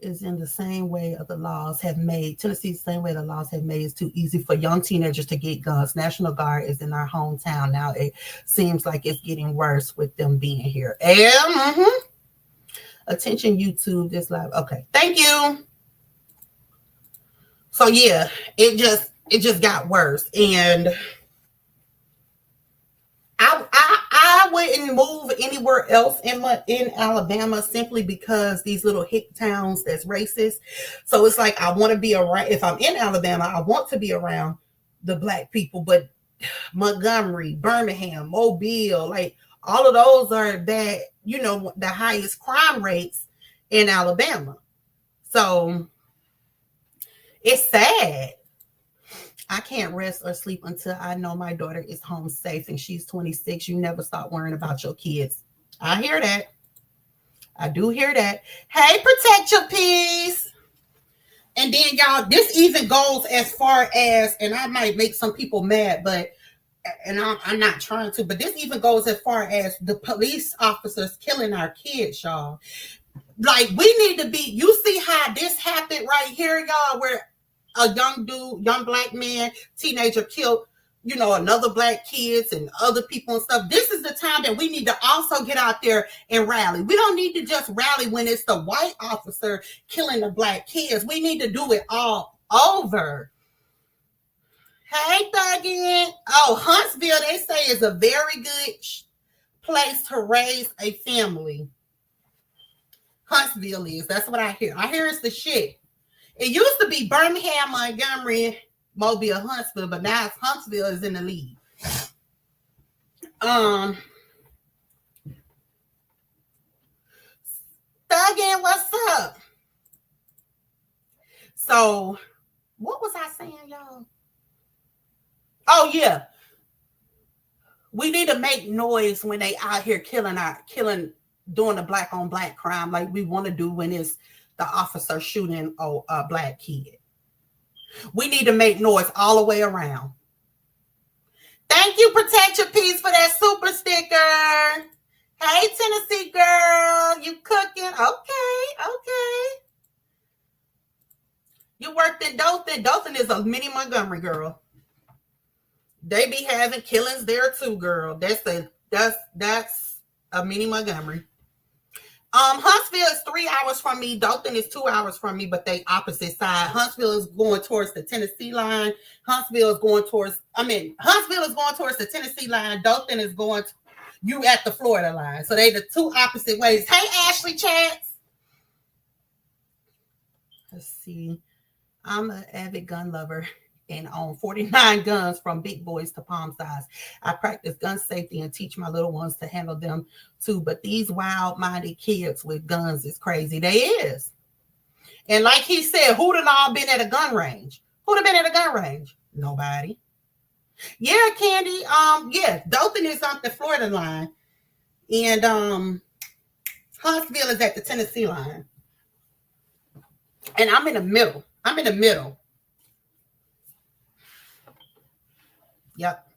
Is in the same way of the laws have made, Tennessee's the same way the laws have made it's too easy for young teenagers to get guns. National Guard is in our hometown now. It seems like it's getting worse with them being here. And attention YouTube, this live. Okay, thank you. So yeah, it just got worse. And I wouldn't move anywhere else in Alabama simply because these little hick towns that's racist. So it's like I want to be around. If I'm in Alabama, I want to be around the black people. But Montgomery, Birmingham, Mobile, like all of those are bad. You know, the highest crime rates in Alabama. So it's sad. I can't rest or sleep until I know my daughter is home safe and she's 26. You never stop worrying about your kids. I hear that. I do hear that. Hey, protect your peace. And then, y'all, this even goes as far as, and I might make some people mad, but, and I'm not trying to, but this even goes as far as the police officers killing our kids, y'all. Like, we need to be, you see how this happened right here, y'all, where a young black man, teenager killed, you know, another black kids and other people and stuff. This is the time that we need to also get out there and rally. We don't need to just rally when it's the white officer killing the black kids. We need to do it all over. Hey, Thuggin. Oh, Huntsville, they say, is a very good place to raise a family. Huntsville is. That's what I hear. I hear it's the shit. It used to be Birmingham, Montgomery, Mobile, Huntsville, but now it's Huntsville is in the lead. Thuggin, what's up? So, what was I saying, y'all? Oh, yeah. We need to make noise when they out here doing the black on black crime like we want to do when it's the officer shooting a black kid. We need to make noise all the way around. Thank you, Protect Your Peace, for that super sticker. Hey, Tennessee girl, you cooking? Okay. You worked in Dothan. Dothan is a mini Montgomery, girl. They be having killings there too, girl. That's a mini Montgomery. Huntsville is 3 hours from me. Dothan is 2 hours from me, but they opposite side. Huntsville is going towards the Tennessee line. Huntsville is going towards the Tennessee line. Dothan is going to you at the Florida line. So they the two opposite ways. Hey, Ashley Chance. Let's see. I'm an avid gun lover and own 49 guns from big boys to palm size. I practice gun safety and teach my little ones to handle them too. But these wild-minded kids with guns is crazy. They is. And like he said, who done all been at a gun range? Who'd have been at a gun range? Nobody. Yeah, Candy. Yeah, Dothan is on the Florida line. And Huntsville is at the Tennessee line. And I'm in the middle. Yep.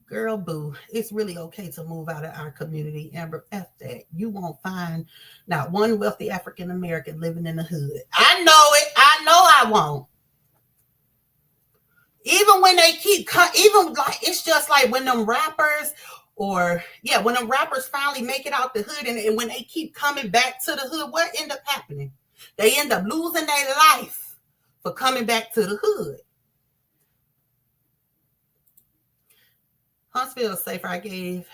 Girl, boo. It's really okay to move out of our community. Amber, F that. You won't find not one wealthy African American living in the hood. I know it. I know I won't. Even when they even like, it's just like when them rappers when them rappers finally make it out the hood and when they keep coming back to the hood, what end up happening? They end up losing their life for coming back to the hood. Huntsville is safer. I gave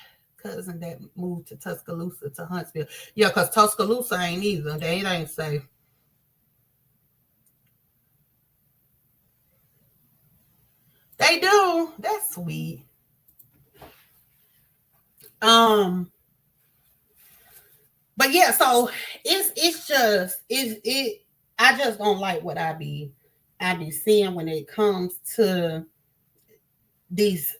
cousin that moved to Tuscaloosa to Huntsville. Yeah, because Tuscaloosa ain't either. They ain't safe. They do. That's sweet. But yeah, so it's just it I just don't like what I be seeing when it comes to these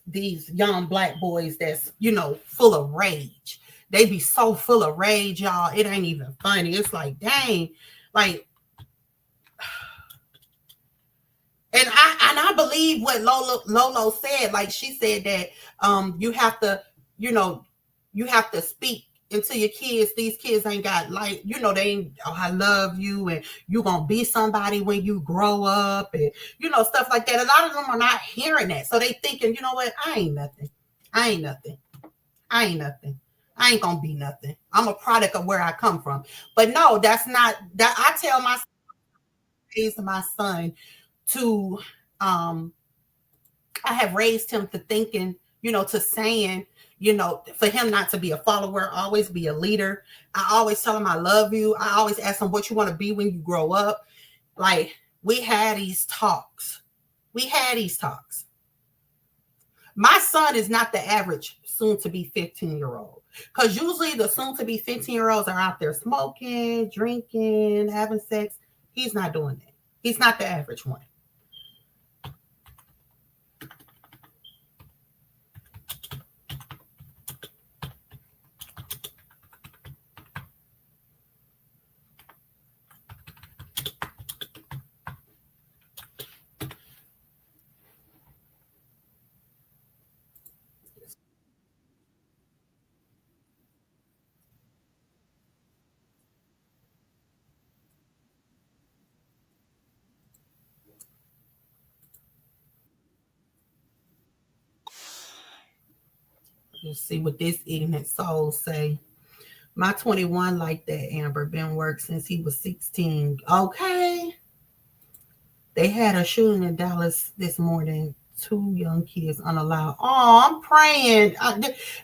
young black boys that's, you know, full of rage. They be so full of rage, y'all. It ain't even funny. It's like, dang, like, and I believe what Lolo said. Like, she said that you have to, you know, you have to speak into your kids. These kids ain't got, like, you know, they ain't, oh, I love you and you gonna be somebody when you grow up, and, you know, stuff like that. A lot of them are not hearing that. So they thinking, you know what, I ain't nothing. I ain't nothing. I ain't nothing. I ain't gonna be nothing. I'm a product of where I come from. But no, that's not that. I tell my son to I have raised him to thinking, you know, to saying, you know, for him not to be a follower, always be a leader. I always tell him I love you. I always ask him what you want to be when you grow up. Like, we had these talks. My son is not the average soon-to-be 15-year-old. Because usually the soon-to-be 15-year-olds are out there smoking, drinking, having sex. He's not doing that. He's not the average one. Let's see what this ignorant soul say. My 21 like that, Amber. Been work since he was 16. Okay. They had a shooting in Dallas this morning. 2 young kids unallowed. Oh, I'm praying.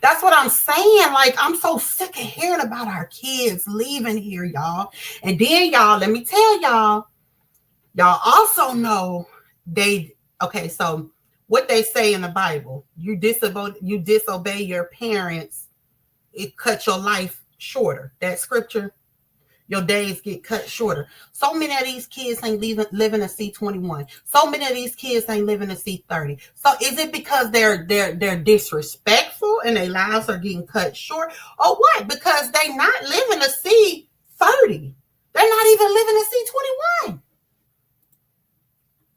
That's what I'm saying. Like, I'm so sick of hearing about our kids leaving here, y'all. And then, y'all, let me tell y'all also know okay, so what they say in the Bible, you disobey your parents, it cuts your life shorter. That scripture, your days get cut shorter. So many of these kids ain't living to see 21. So many of these kids ain't living to see 30. So is it because they're disrespectful and their lives are getting cut short, or what? Because they not living to see 30. They're not even living to see 21.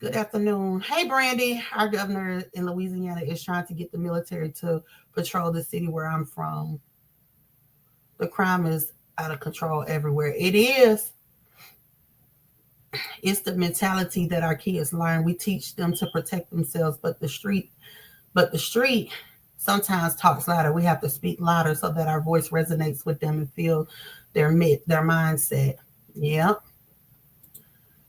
Good afternoon. Hey, Brandy. Our governor in Louisiana is trying to get the military to patrol the city where I'm from. The crime is out of control everywhere. It is. It's the mentality that our kids learn. We teach them to protect themselves, but the street sometimes talks louder. We have to speak louder so that our voice resonates with them and feel their mindset. Yep.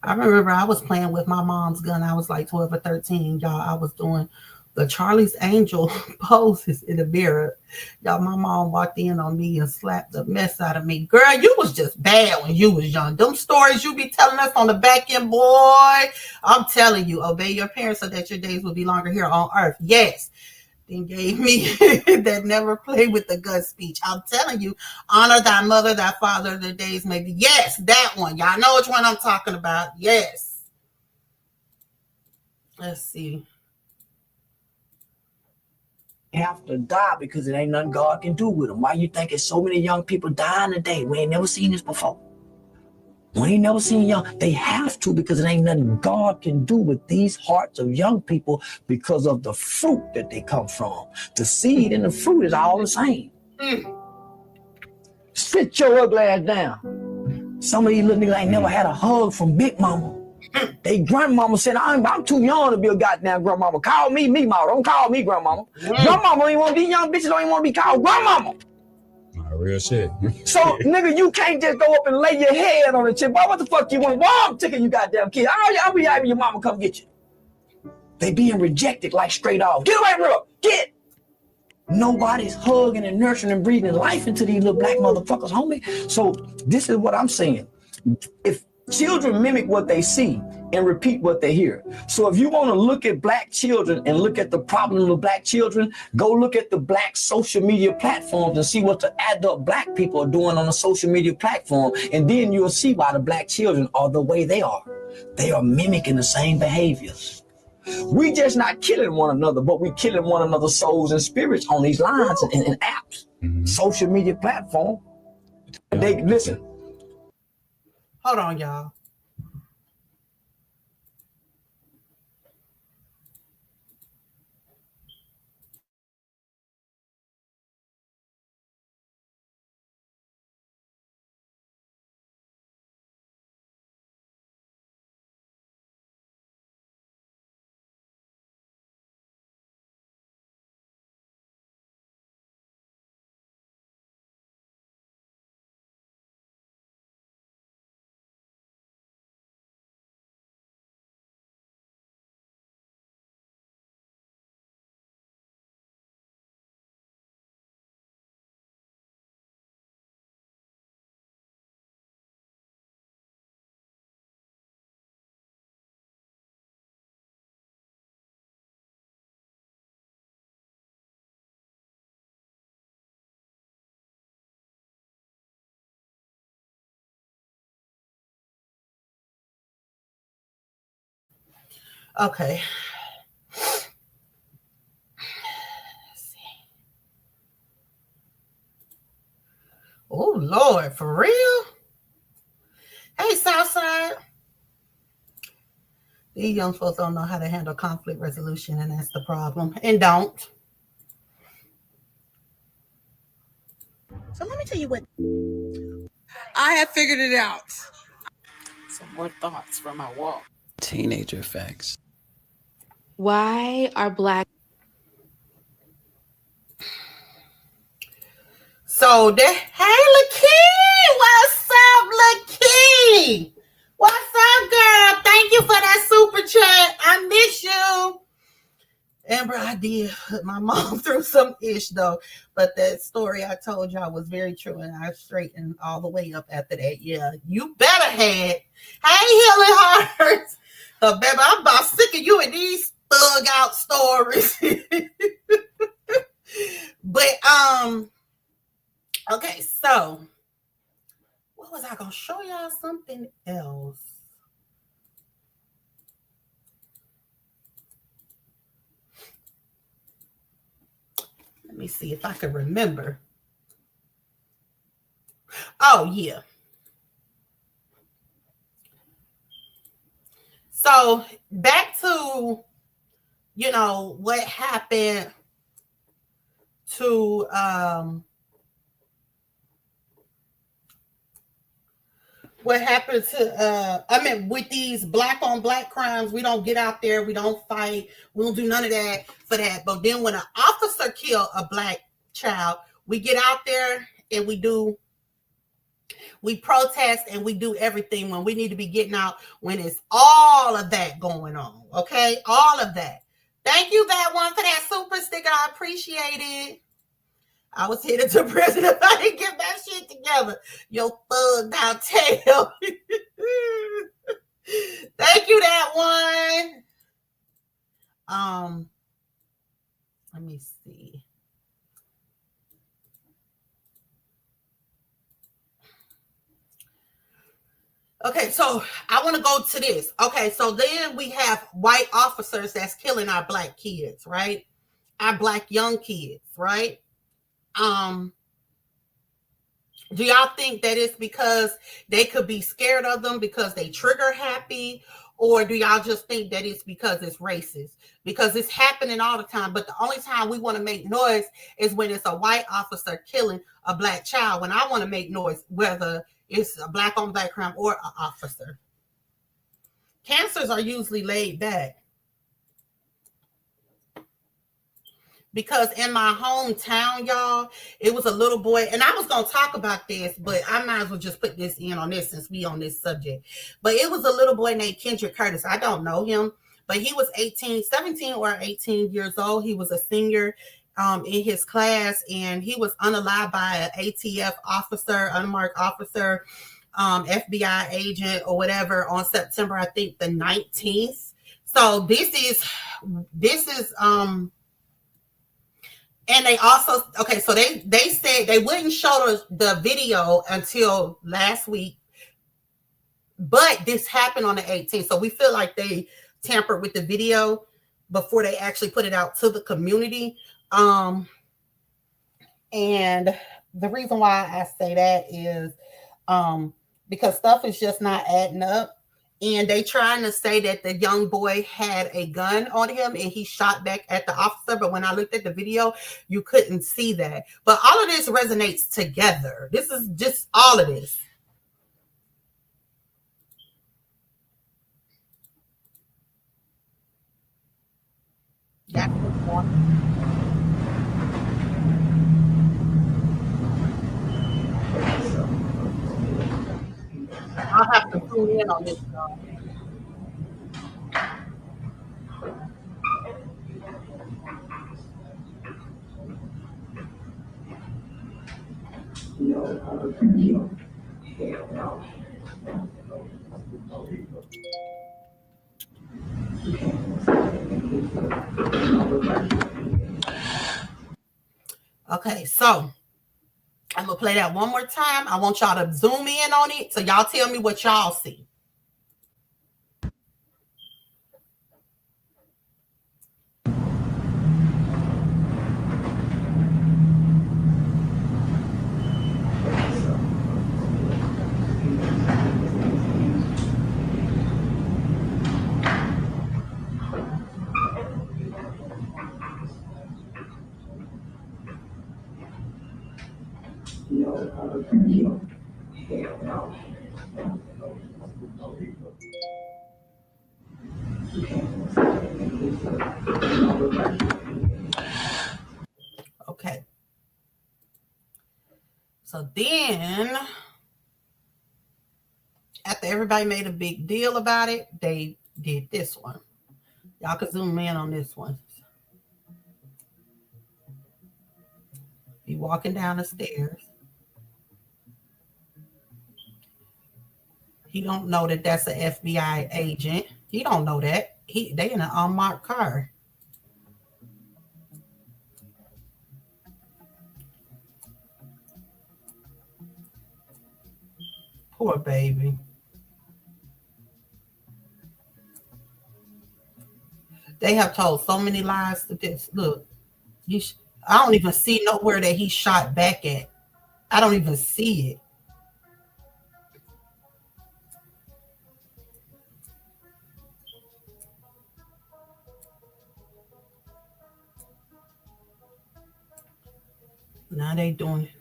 I remember I was playing with my mom's gun. I was like 12 or 13, y'all. I was doing the Charlie's Angel poses in the mirror. Y'all, my mom walked in on me and slapped the mess out of me. Girl, you was just bad when you was young. Them stories you be telling us on the back end, boy. I'm telling you, obey your parents so that your days will be longer here on earth. Yes. Then gave me that never play with the gun speech. I'm telling you, honor thy mother, thy father, their days may be. Yes, that one. Y'all know which one I'm talking about. Yes. Let's see. Have to die because it ain't nothing God can do with them. Why you think it's so many young people dying today? We ain't never seen this before. We ain't never seen young. They have to, because it ain't nothing God can do with these hearts of young people because of the fruit that they come from. The seed and the fruit is all the same. Sit your ugly ass down. Some of these little niggas ain't never had a hug from Big Mama. They grandmama said, I'm too young to be a goddamn grandmama. Call me mama. Don't call me grandmama. Grandmama don't even want to be, young bitches don't even want to be called grandmama. Real shit. So, nigga, you can't just go up and lay your head on the chip. Boy, what the fuck you want? Why I'm taking you goddamn kid? I'll be having your mama come get you. They being rejected like straight off. Get away, bro. Get. Nobody's hugging and nurturing and breathing life into these little black motherfuckers, homie. So this is what I'm saying. If children mimic what they see and repeat what they hear. So if you want to look at black children and look at the problem of black children, go look at the black social media platforms and see what the adult black people are doing on the social media platform. And then you'll see why the black children are the way they are. They are mimicking the same behaviors. We just not killing one another, but we killing one another's souls and spirits on these lines and apps, social media platform. They listen. Hold on, y'all. Okay. Oh, Lord, for real? Hey, Southside. These young folks don't know how to handle conflict resolution, and that's the problem. And don't. So let me tell you what. I have figured it out. Some more thoughts from my walk. Teenager facts. Why are black? So, hey, LaKey, what's up, LaKey? What's up, girl? Thank you for that super chat. I miss you. Amber, I did put my mom through some ish, though. But that story I told y'all was very true, and I straightened all the way up after that. Yeah, you better had. Hey, Healing Hearts. Baby, I'm about sick of you and these thug out stories. But, okay, so what was I going to show y'all? Something else. Let me see if I can remember. Oh, yeah. So back to, what happened to with these black on black crimes. We don't get out there, we don't fight, we don't do none of that for that. But then when an officer kill a black child, we get out there and we protest and we do everything when we need to be getting out, when it's all of that going on. Okay, all of that. Thank you, that one, for that super sticker. I appreciate it. I was headed to prison if I didn't get that shit together. Your thugged out tail. Thank you, that one. Let me see. Okay, so I want to go to this. Okay, so then we have white officers that's killing our black kids, right? Our black young kids, right? Do y'all think that it's because they could be scared of them because they trigger happy? Or do y'all just think that it's because it's racist? Because it's happening all the time. But the only time we want to make noise is when it's a white officer killing a black child. When I want to make noise, whether it's a black on black crime or an officer. Cancers are usually laid back. Because in my hometown, y'all, it was a little boy, and I was going to talk about this, but I might as well just put this in on this since we on this subject. But it was a little boy named Kendrick Curtis. I don't know him, but he was 17 or 18 years old. He was a senior in his class, and he was unalived by an ATF officer, unmarked officer, FBI agent or whatever on September, I think the 19th. So this is and they also, okay, so they said they wouldn't show the video until last week, but this happened on the 18th. So we feel like they tampered with the video before they actually put it out to the community. And the reason why I say that is because stuff is just not adding up. And they trying to say that the young boy had a gun on him and he shot back at the officer. But when I looked at the video, you couldn't see that. But all of this resonates together. This is just all of this. I'll have to tune in on this. Okay, so I'm gonna play that one more time. I want y'all to zoom in on it so y'all tell me what y'all see. Okay. So then, after everybody made a big deal about it, they did this one. Y'all can zoom in on this one. Be walking down the stairs. He don't know that that's an FBI agent. He don't know that. They in an unmarked car. Poor baby. They have told so many lies to this. Look, I don't even see nowhere that he shot back at. I don't even see it. Now they doing it.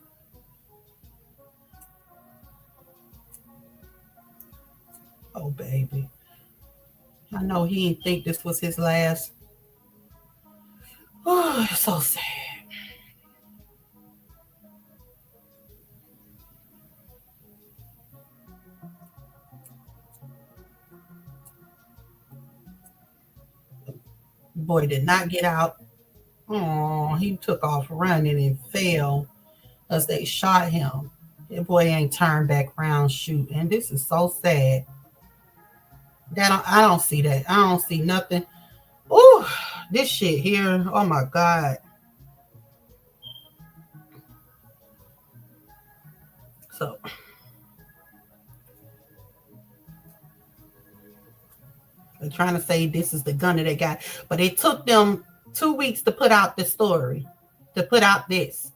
Oh, baby. I know he didn't think this was his last. Oh, it's so sad. Boy did not get out. Oh, he took off running and fell as they shot him. That boy ain't turned back around shooting. This is so sad. I don't see that. I don't see nothing. Oh, this shit here. Oh my God. So they're trying to say this is the gun that they got, but it took them 2 weeks to put out this story, to put out this.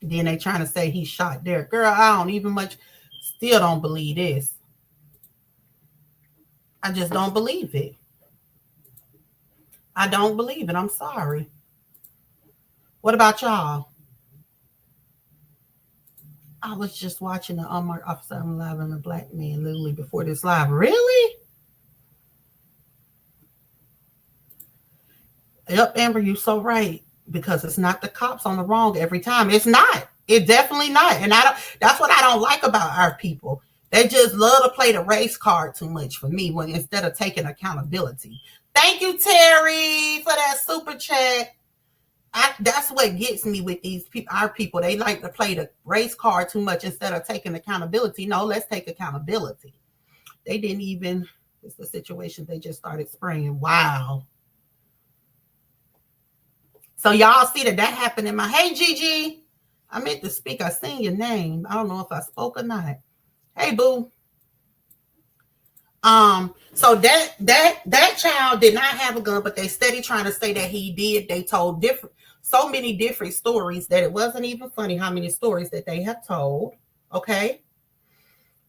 Then they trying to say he shot Derek. Girl, I don't even still don't believe this. I just don't believe it. I don't believe it. I'm sorry. What about y'all? I was just watching the unmarked officer live and a black man literally before this live. Really? Yep, Amber, you're so right. because it's not the cops on the wrong every time. It's not. It's definitely not. And that's what I don't like about our people. They just love to play the race card too much for me when instead of taking accountability. Thank you, Terry, for that super chat. That's what gets me with these people, our people. They like to play the race card too much instead of taking accountability. No, let's take accountability. They didn't even, it's the situation they just started spraying. Wow. So y'all see that happened in my, hey, Gigi, I meant to speak. I seen your name. I don't know if I spoke or not. Hey, boo. So that child did not have a gun, but they steady trying to say that he did. They told so many different stories that it wasn't even funny how many stories that they have told. Okay.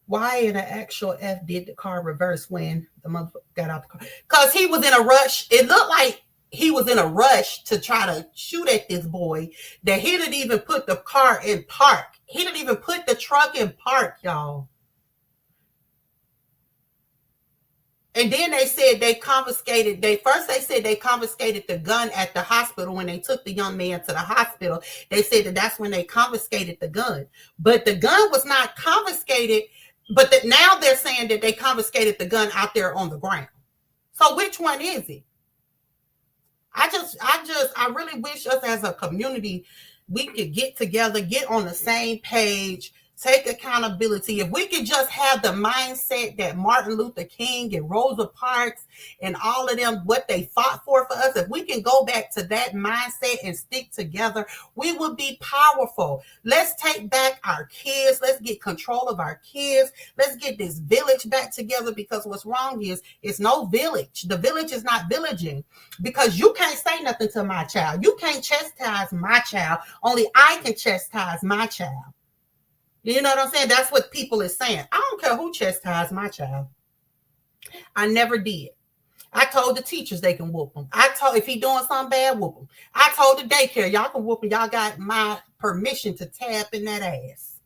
Why in the actual F did the car reverse when the motherfucker got out the car? Because he was in a rush. It looked like he was in a rush to try to shoot at this boy that he didn't even put the car in park. He didn't even put the truck in park, y'all. And then they said they confiscated, they said they confiscated the gun at the hospital when they took the young man to the hospital. They said that's when they confiscated the gun. But the gun was not confiscated, but now they're saying that they confiscated the gun out there on the ground. So which one is it? I really wish us as a community, we could get together, get on the same page, take accountability. If we could just have the mindset that Martin Luther King and Rosa Parks and all of them, what they fought for us, if we can go back to that mindset and stick together, we would be powerful. Let's take back our kids. Let's get control of our kids. Let's get this village back together, because what's wrong is it's no village. The village is not villaging, because you can't say nothing to my child. You can't chastise my child. Only I can chastise my child. You know what I'm saying? That's what people is saying. I don't care who chastised my child. I never did. I told the teachers they can whoop him. I told if he doing something bad, whoop him. I told the daycare, y'all can whoop him. Y'all got my permission to tap in that ass.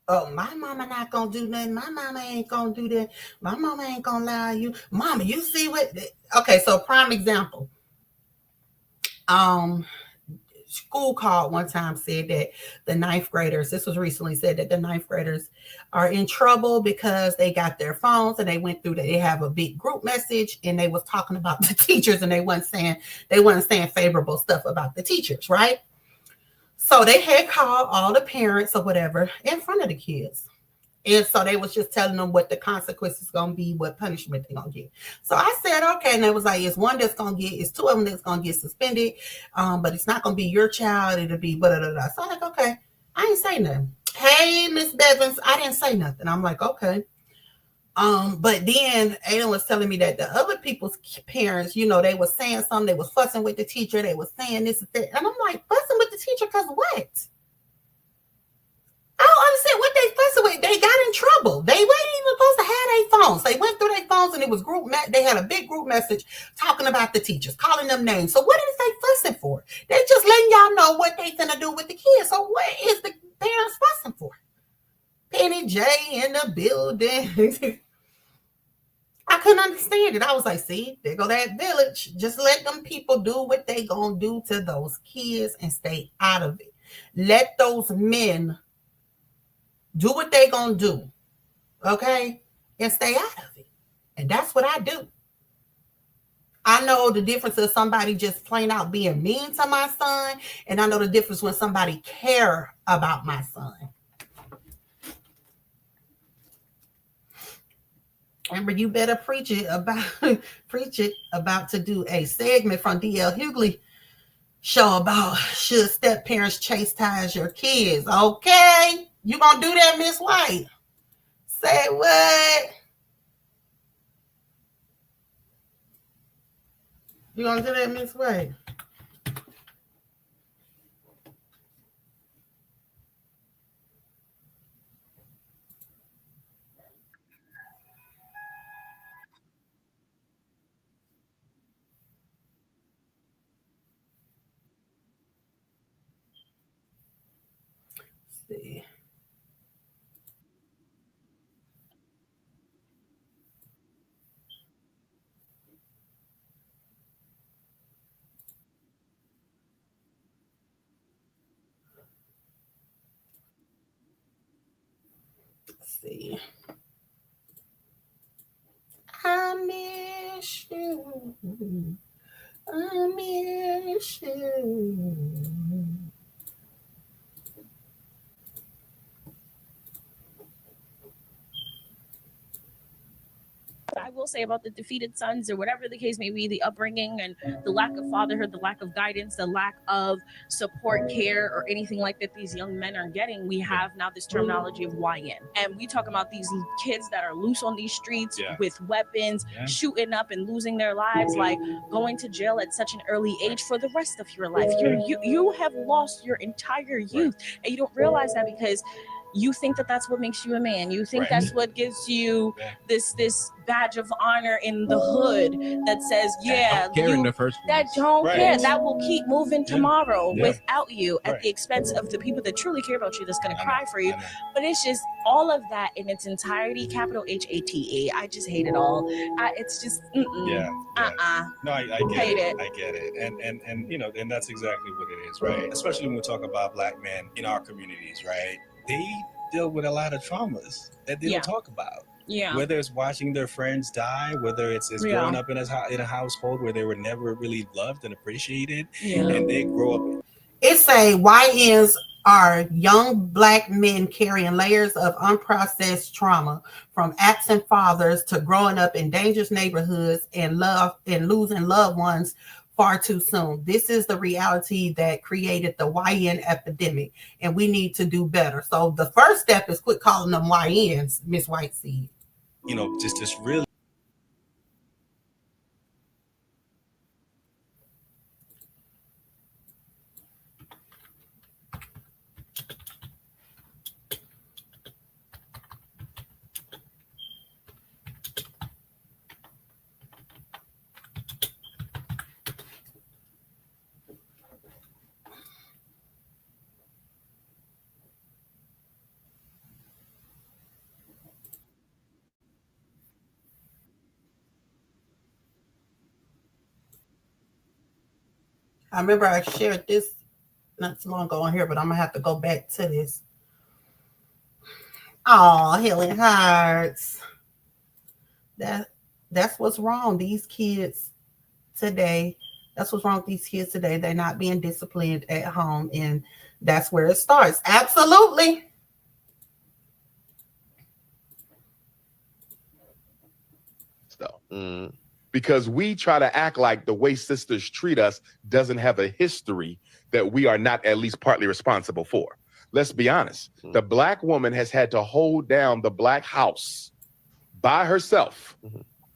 Oh, my mama not gonna do nothing. My mama ain't gonna do that. My mama ain't gonna lie to you. Mama, you see what? Okay, so prime example. School called one time, said that the ninth graders, this was recently, said that the ninth graders are in trouble because they got their phones and they went through, they have a big group message and they was talking about the teachers, and they weren't saying favorable stuff about the teachers, right? So they had called all the parents or whatever in front of the kids. And so they was just telling them what the consequences going to be, what punishment they're going to get. So I said, okay. And it was like, it's one that's going to get, it's two of them that's going to get suspended. But it's not going to be your child. It'll be blah, blah, blah. So I'm like, okay. I ain't say nothing. Hey, Miss Bevins, I didn't say nothing. I'm like, okay. But then Aiden was telling me that the other people's parents, you know, they were saying something. They was fussing with the teacher. They were saying this and that. And I'm like, fussing with the teacher because what? I don't understand what they fussing with. They got in trouble. They weren't even supposed to have their phones. They went through their phones and it was they had a big group message talking about the teachers, calling them names. So what is they fussing for? They just letting y'all know what they finna do with the kids. So what is the parents fussing for? Penny J in the building. I couldn't understand it. I was like, see, there go that village. Just let them people do what they gonna do to those kids and stay out of it. Let those men do what they gonna do, okay? And stay out of it. And that's what I do. I know the difference of somebody just plain out being mean to my son, and I know the difference when somebody care about my son. Amber, you better preach it about to do a segment from D.L. Hughley show about should step parents chastise your kids. Okay, you gonna do that, Miss White? Say what? You gonna do that, Miss White? See. see. I miss you. I miss you. I will say about the defeated sons or whatever the case may be, the upbringing and the lack of fatherhood, the lack of guidance, the lack of support, care, or anything like that these young men are getting, we have now this terminology of YN. And we talk about these kids that are loose on these streets with weapons, shooting up and losing their lives, like going to jail at such an early age for the rest of your life. You have lost your entire youth, and you don't realize that because you think that that's what makes you a man. You think that's what gives you this badge of honor in the hood that says, yeah, you that don't care. That will keep moving tomorrow without you at the expense of the people that truly care about you, that's going to cry for you. But it's just all of that in its entirety, capital HATE. I just hate it all. It's just, No, I hate get it. I get it. And you know, and that's exactly what it is, right? Especially when we talk about Black men in our communities, right? They deal with a lot of traumas that they don't talk about. Yeah. Whether it's watching their friends die, whether it's growing up in a household where they were never really loved and appreciated, and they grow up. It say YNs are young Black men carrying layers of unprocessed trauma, from absent fathers to growing up in dangerous neighborhoods and losing loved ones far too soon. This is the reality that created the YN epidemic, and we need to do better. So the first step is quit calling them YNs, Miss Whiteseed. You know, just really. I remember I shared this not too long ago on here, but I'm gonna have to go back to this. Oh, healing hearts. That's what's wrong. These kids today, that's what's wrong with these kids today. They're not being disciplined at home, and that's where it starts. Absolutely. Because we try to act like the way sisters treat us doesn't have a history that we are not at least partly responsible for. Let's be honest. The Black woman has had to hold down the Black house by herself,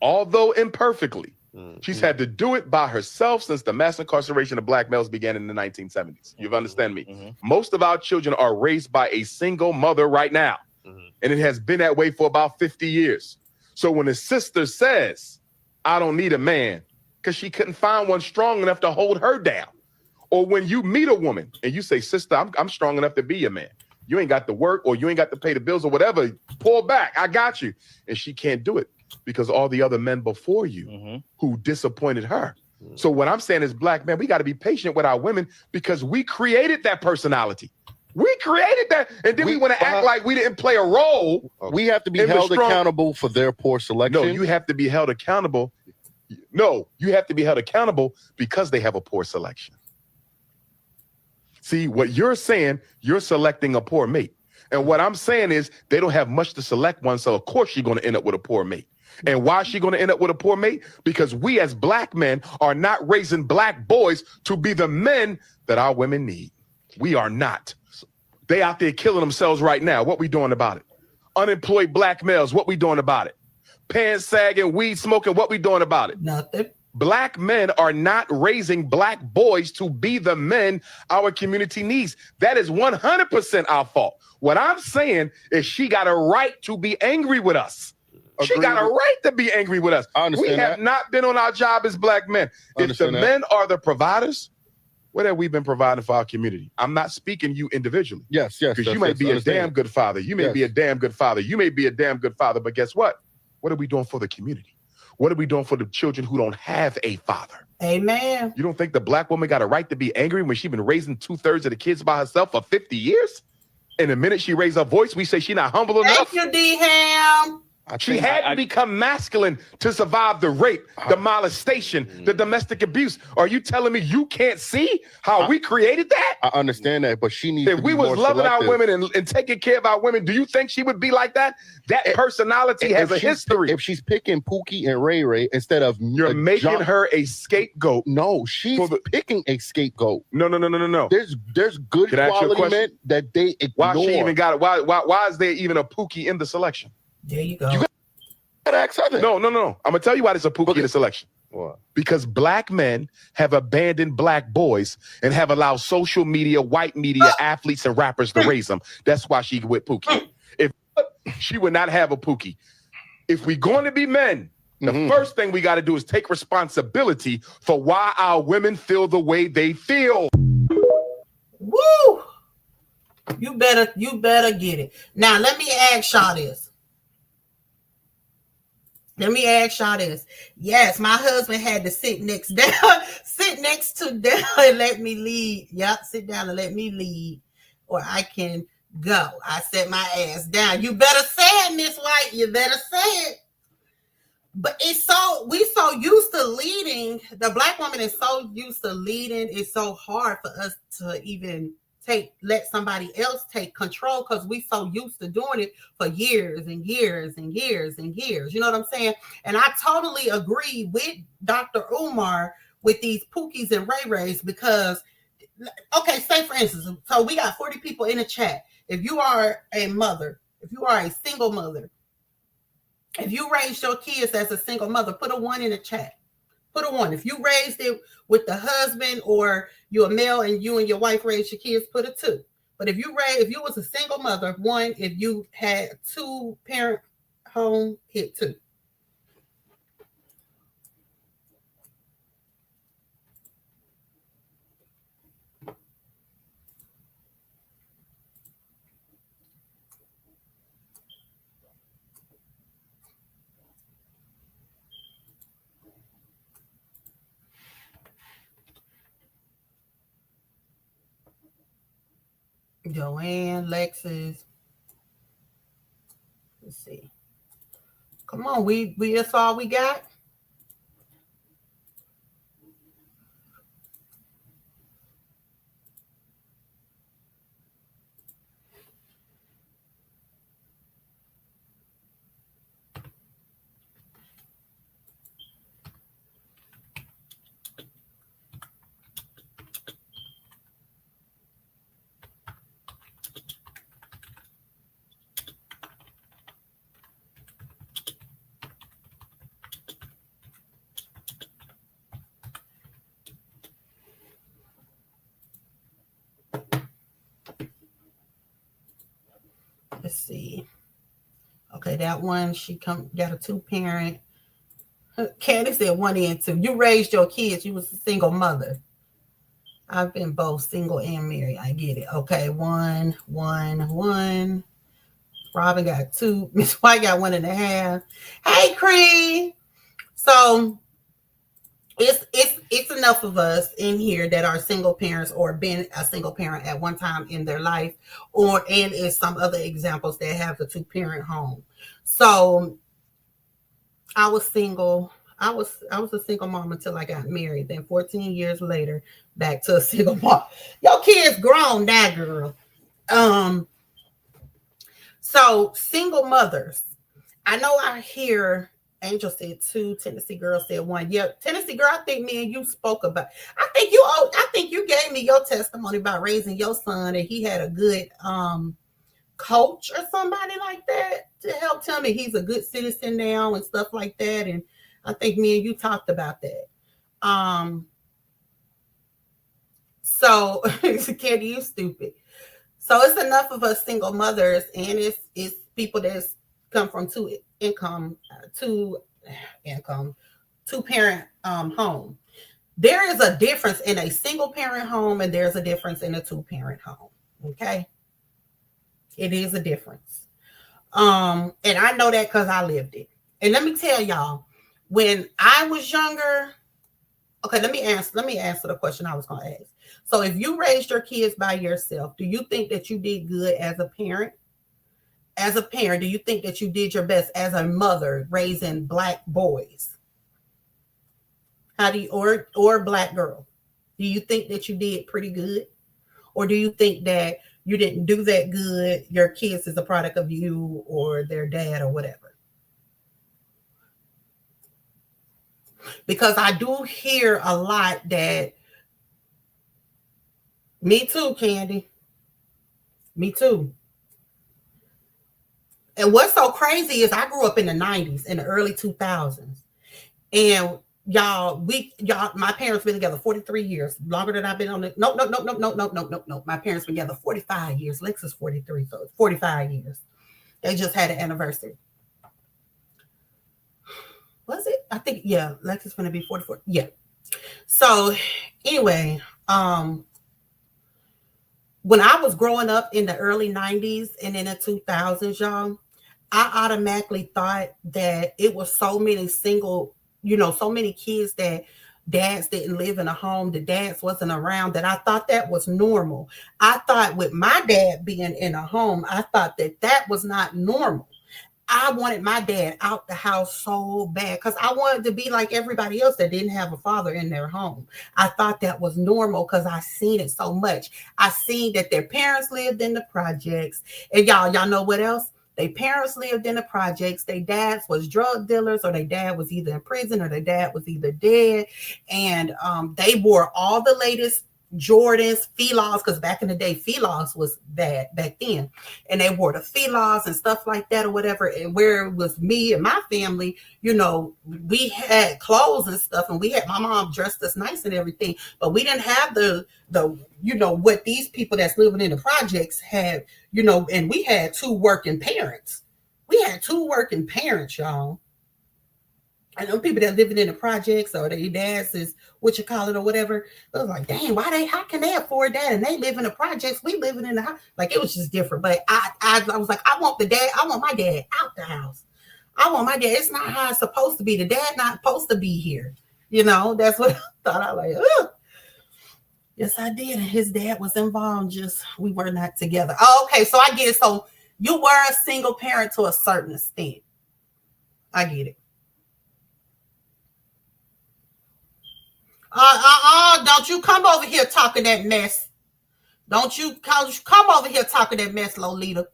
although imperfectly. She's had to do it by herself since the mass incarceration of Black males began in the 1970s. You understand me? Most of our children are raised by a single mother right now. And it has been that way for about 50 years. So when a sister says, I don't need a man, because she couldn't find one strong enough to hold her down. Or when you meet a woman and you say, sister, I'm strong enough to be your man. You ain't got to work, or you ain't got to pay the bills or whatever. Pull back. I got you. And she can't do it because all the other men before you who disappointed her. So what I'm saying is, Black men, we got to be patient with our women because we created that personality. We created that, and then we want to act like we didn't play a role. We have to be held accountable for their poor selection. No, you have to be held accountable. No, you have to be held accountable because they have a poor selection. See, what you're saying, you're selecting a poor mate. And what I'm saying is they don't have much to select one, so of course you're going to end up with a poor mate. And why is she going to end up with a poor mate? Because we as Black men are not raising Black boys to be the men that our women need. We are not. They out there killing themselves right now. What we doing about it? Unemployed Black males, what we doing about it? Pants sagging, weed smoking, what we doing about it? Nothing. Black men are not raising Black boys to be the men our community needs. That is 100% our fault. What I'm saying is she got a right to be angry with us. She got a right to be angry with us. We have not been on our job as Black men. If the men are the providers, what have we been providing for our community? I'm not speaking you individually. Yes. Because you may be a damn good father. You may be a damn good father. You may be a damn good father. But guess what? What are we doing for the community? What are we doing for the children who don't have a father? Amen. You don't think the Black woman got a right to be angry when she's been raising 2/3 of the kids by herself for 50 years? And the minute she raised her voice, we say she's not humble enough. Thank you, D-Ham. She had to become masculine to survive the rape, the molestation, the domestic abuse. Are you telling me you can't see how we created that? I understand that, but she needs If to we be was more loving selective. our women and taking care of our women, do you think she would be like that? That personality has a history. If she's picking Pookie and Ray Ray instead of You're making her a scapegoat. No, she's picking a scapegoat. No. There's good Can I ask you a quality question? men that they ignore. Why she even got it? Why is there even a Pookie in the selection? There you go. You gotta ask her that. No. I'm gonna tell you why there's a Pookie in the selection. What? Because black men have abandoned black boys and have allowed social media, white media, athletes, and rappers to raise them. That's why she with Pookie. If she would not have a Pookie. If we're going to be men, the first thing we got to do is take responsibility for why our women feel the way they feel. Woo! You better get it. Now, let me ask y'all this. Yes, my husband had to sit next to down and let me lead. Yep, sit down and let me lead, or I can go. I set my ass down. You better say it, Miss White. You better say it. But we so used to leading. The black woman is so used to leading. It's so hard for us to even let somebody else take control because we so used to doing it for years and years and years and years. You know what I'm saying? And I totally agree with Dr. Umar with these Pookies and Ray Rays because, okay, say for instance, so we got 40 people in the chat. If you are a mother, if you are a single mother, if you raised your kids as a single mother, put a 1 in the chat. Put a 1. If you raised it with the husband or you're a male and you and your wife raised your kids, put a 2. But if you was a single mother, 1. If you had 2-parent home, hit 2. Joanne, Lexus. Let's see. Come on, we that's all we got. Let's see. Okay, that one, she got a 2-parent. Candy said 1 and 2. You raised your kids. You was a single mother. I've been both single and married. I get it. Okay, 1. Robin got 2. Miss White got 1.5. Hey, Creed. So it's enough of us in here that are single parents or been a single parent at one time in their life, and is some other examples that have the 2-parent home. So I was single. I was a single mom until I got married. Then 14 years later, back to a single mom. Your kids grown now, girl. So single mothers. I know I hear Angel said 2, Tennessee Girl said 1. Yeah, Tennessee Girl, I think me and you spoke about. I think you gave me your testimony about raising your son, and he had a good coach or somebody like that to help tell me he's a good citizen now and stuff like that. And I think me and you talked about that. So Candy, you stupid. So it's enough of us single mothers, and it's people that's come from 2-parent home. There is a difference in a single parent home, and there's a difference in a 2-parent home. Okay, it is a difference. And I know that because I lived it. And let me tell y'all, when I was younger, Okay, let me answer the question I was going to ask. So if you raised your kids by yourself, do you think that you did good as a parent? As a parent, do you think that you did your best as a mother raising black boys? How do you, or black girl? Do you think that you did pretty good? Or do you think that you didn't do that good? Your kids is a product of you or their dad or whatever? Because I do hear a lot that, me too, Candy. Me too. And what's so crazy is I grew up in the 90s, in the early 2000s. And y'all, my parents been together 43 years, longer than I've been on the, no. My parents been together 45 years. Lex is 43, so it's 45 years. They just had an anniversary. Was it? I think, yeah, Lex is going to be 44. Yeah. So anyway, when I was growing up in the early 90s and in the 2000s, y'all, I automatically thought that it was so many single, so many kids that dads didn't live in a home, the dads wasn't around, that I thought that was normal. I thought with my dad being in a home, I thought that was not normal. I wanted my dad out the house so bad because I wanted to be like everybody else that didn't have a father in their home. I thought that was normal because I seen it so much. I seen that their parents lived in the projects. And y'all know what else? Their parents lived in the projects. Their dads was drug dealers, or their dad was either in prison, or their dad was either dead. And they wore all the latest Jordans, Filas, because back in the day, Filas was bad back then. And they wore the Filas and stuff like that or whatever. And where it was me and my family, we had clothes and stuff, and we had, my mom dressed us nice and everything, but we didn't have the what these people that's living in the projects had, and we had two working parents. We had two working parents, y'all. I know people that living in the projects, or their dads is what you call it or whatever. I was like, dang, how can they afford that? And they live in the projects, we living in the house. Like, it was just different. But I was like, I want my dad out the house. I want my dad. It's not how it's supposed to be. The dad not supposed to be here. That's what I thought. I was like, ugh. Yes, I did. His dad was involved. Just we were not together. Oh, okay, so I get it. So you were a single parent to a certain extent. I get it. Don't you come over here talking that mess. Don't you come over here talking that mess, Lolita.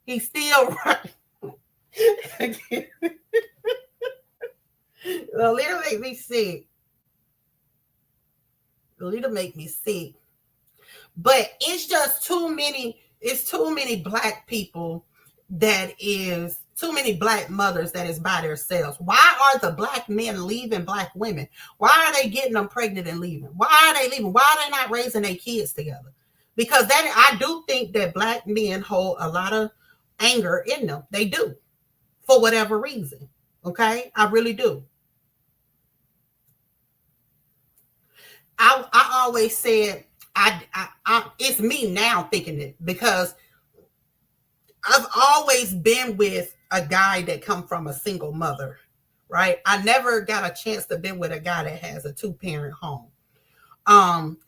He's still right. Lolita make me sick. Lolita make me sick. But it's just too many black people too many black mothers that is by themselves. Why are the black men leaving black women? Why are they getting them pregnant and leaving? Why are they leaving? Why are they not raising their kids together? Because I do think that black men hold a lot of anger in them. They do, for whatever reason. Okay, I really do. I always said it's me now thinking it, because I've always been with a guy that come from a single mother, right? I never got a chance to be with a guy that has a 2-parent home.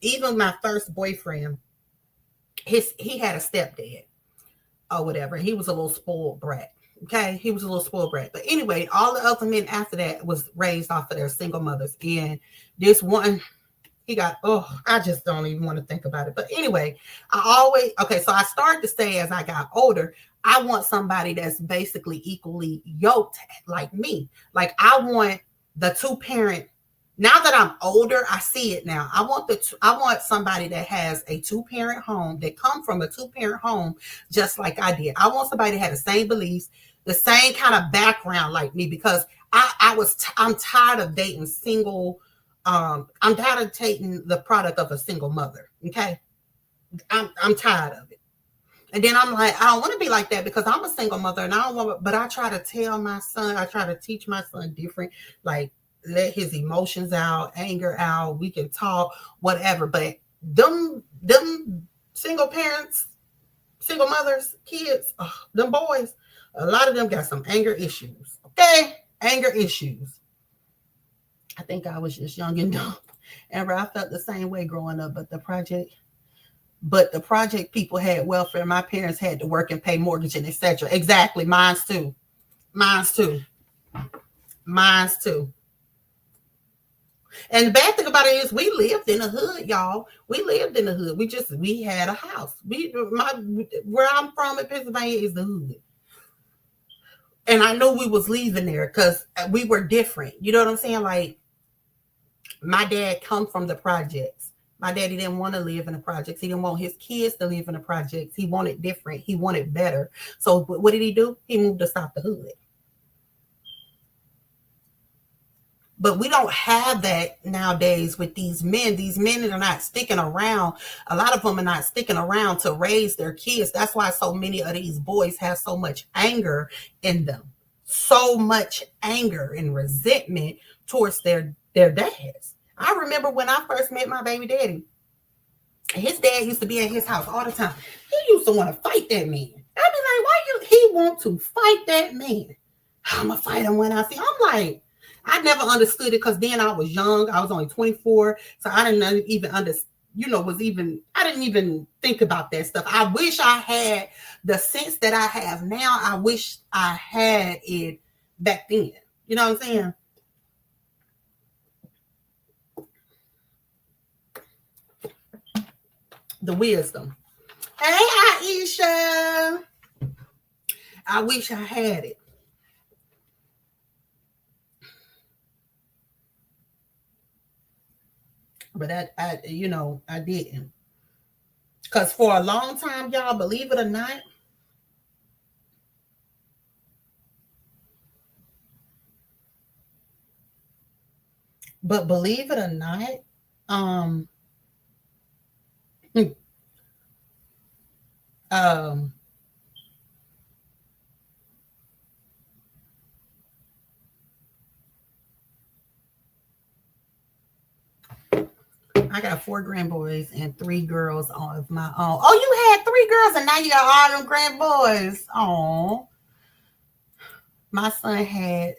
Even my first boyfriend, he had a stepdad or whatever. He was a little spoiled brat. Okay, he was a little spoiled brat. But anyway, all the other men after that was raised off of their single mothers. And this one, I just don't even want to think about it. But anyway, so I started to say, as I got older, I want somebody that's basically equally yoked like me. Like, I want the 2-parent. Now that I'm older, I see it now. I want somebody that has a 2-parent home, that come from a 2-parent home, just like I did. I want somebody that had the same beliefs, the same kind of background like me, because I'm tired of dating single. I'm tired of taking the product of a single mother. Okay. I'm tired of it. And then I'm like, I don't want to be like that, because I'm a single mother, and but I try to tell my son, I try to teach my son different, like, let his emotions out, anger out. We can talk, whatever. But them single parents, single mothers, kids, them boys, a lot of them got some anger issues. Okay. Anger issues. I think I was just young and dumb. And I felt the same way growing up, but the project people had welfare. My parents had to work and pay mortgage and etc. Exactly. Mine's too. And the bad thing about it is we lived in the hood, y'all. We lived in the hood. We had a house. Where I'm from in Pennsylvania is the hood. And I knew we was leaving there because we were different. You know what I'm saying? Like, my dad come from the projects. My daddy didn't want to live in the projects. He didn't want his kids to live in the projects. He wanted different. He wanted better. So what did he do? He moved to stop the hood. But we don't have that nowadays with these men. These men are not sticking around. A lot of them are not sticking around to raise their kids. That's why so many of these boys have so much anger in them. So much anger and resentment towards their dads. I remember when I first met my baby daddy, his dad used to be at his house all the time. He used to want to fight that man. I'd be like, he want to fight that man? I'm going to fight him when I see him. I'm like, I never understood it because then I was young. I was only 24. So I didn't even understand, I didn't even think about that stuff. I wish I had the sense that I have now. I wish I had it back then. You know what I'm saying? The wisdom. Hey, Aisha. I wish I had it. But I didn't. Because for a long time, y'all, believe it or not, I got 4 grandboys and 3 girls of my own. Oh, you had 3 girls and now you got all them grandboys. Oh, my son had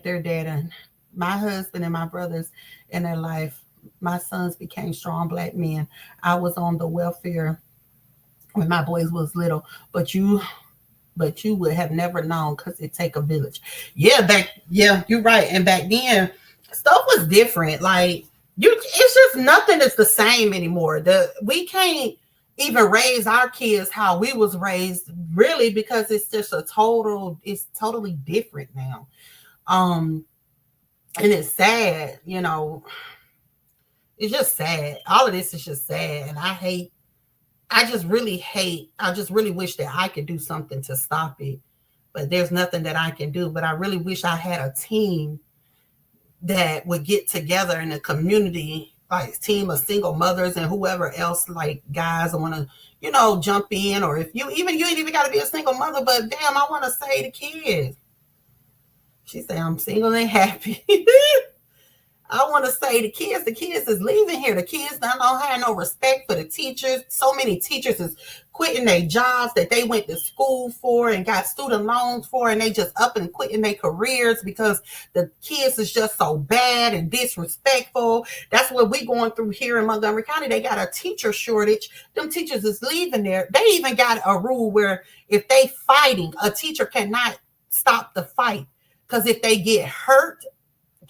their dad and my husband and my brothers in their life. My sons became strong Black men. I was on the welfare when my boys was little, but you would have never known because it take a village. Yeah, you're right. And back then, stuff was different. Like, it's just nothing that's the same anymore. We can't even raise our kids how we was raised, really, because it's just it's totally different now. And it's sad, it's just sad. All of this is just sad. And I just really wish that I could do something to stop it, but there's nothing that I can do. But I really wish I had a team that would get together in a community, like team of single mothers and whoever else, like guys want to, jump in, or if you ain't even got to be a single mother, but damn, I want to say the kids. She said, I'm single and happy. I want to say the kids is leaving here. The kids don't have no respect for the teachers. So many teachers is quitting their jobs that they went to school for and got student loans for, and they just up and quitting their careers because the kids is just so bad and disrespectful. That's what we going through here in Montgomery County. They got a teacher shortage. Them teachers is leaving there. They even got a rule where if they fighting, a teacher cannot stop the fight, because if they get hurt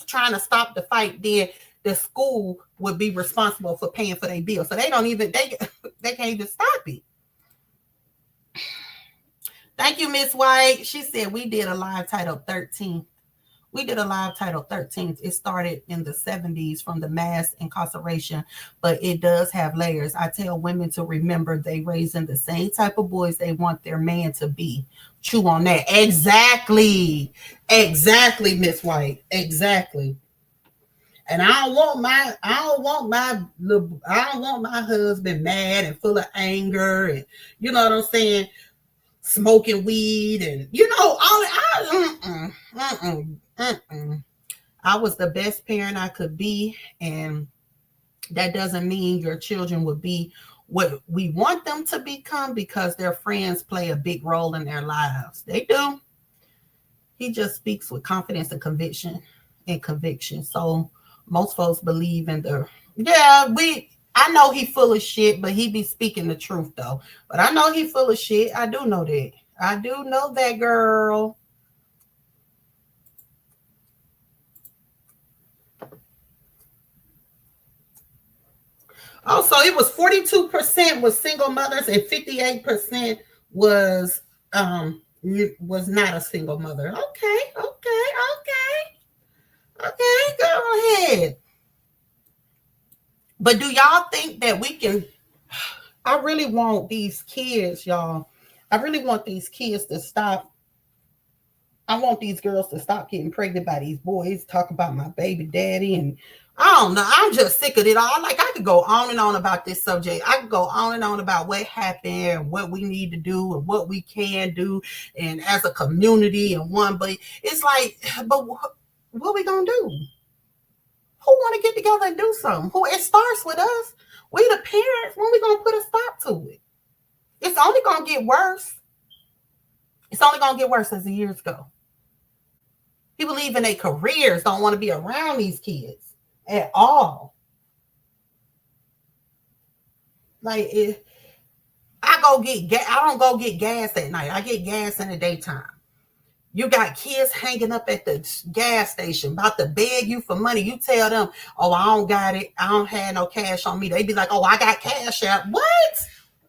trying to stop the fight, then the school would be responsible for paying for their bills. So they can't even stop it. Thank you, Miss White. She said we did a live titled 13. We did a live titled 13. It started in the 70s from the mass incarceration, but it does have layers. I tell women to remember they raising the same type of boys they want their man to be. Chew on that. Exactly, Miss White. Exactly. And I don't want my husband mad and full of anger, and you know what I'm saying, smoking weed and I was the best parent I could be, and that doesn't mean your children will be what we want them to become, because their friends play a big role in their lives. They do. He just speaks with confidence and conviction. So Most folks believe in the I know he full of shit, but he be speaking the truth though. But I know he full of shit. I do know that. I do know that, girl. Also, it was 42% was single mothers and 58% was not a single mother. Okay, go ahead. But do y'all think that we can? I really want these kids, y'all. I really want these kids to stop. I want these girls to stop getting pregnant by these boys, talk about my baby daddy. And I don't know. I'm just sick of it all. Like, I could go on and on about this subject. I could go on and on about what happened and what we need to do and what we can do. And as a community and one, but it's like, but what we going to do? Who want to get together and do something? It starts with us. We the parents. When we going to put a stop to it? It's only going to get worse. It's only going to get worse as the years go. People leaving their careers, don't want to be around these kids at all. Like, I don't go get gas at night. I get gas in the daytime. You got kids hanging up at the gas station about to beg you for money. You tell them, oh, I don't got it. I don't have no cash on me. They be like, oh, I got cash out. What?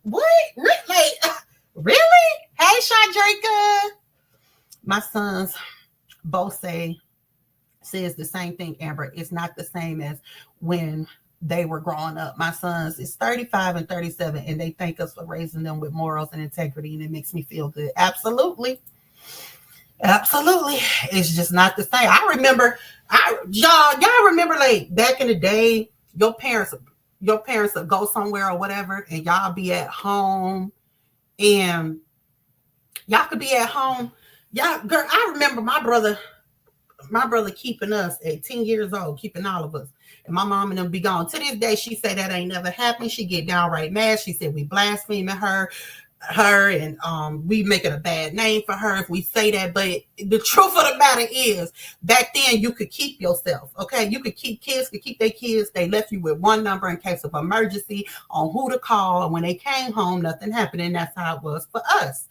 Like, really? Hey, Shadraka. My sons both says the same thing, Amber. It's not the same as when they were growing up. My sons is 35 and 37, and they thank us for raising them with morals and integrity, and it makes me feel good. Absolutely. It's just not the same. I remember, y'all remember, like, back in the day, your parents would go somewhere or whatever, and y'all be at home, and y'all could be at home. Y'all, girl, I remember my brother keeping us at 10 years old, keeping all of us. And my mom and them be gone. To this day, she say that ain't never happened. She get downright mad. She said we blaspheming her and we making a bad name for her if we say that. But the truth of the matter is, back then you could keep yourself, okay? You could keep their kids. They left you with one number in case of emergency on who to call. And when they came home, nothing happened. And that's how it was for us.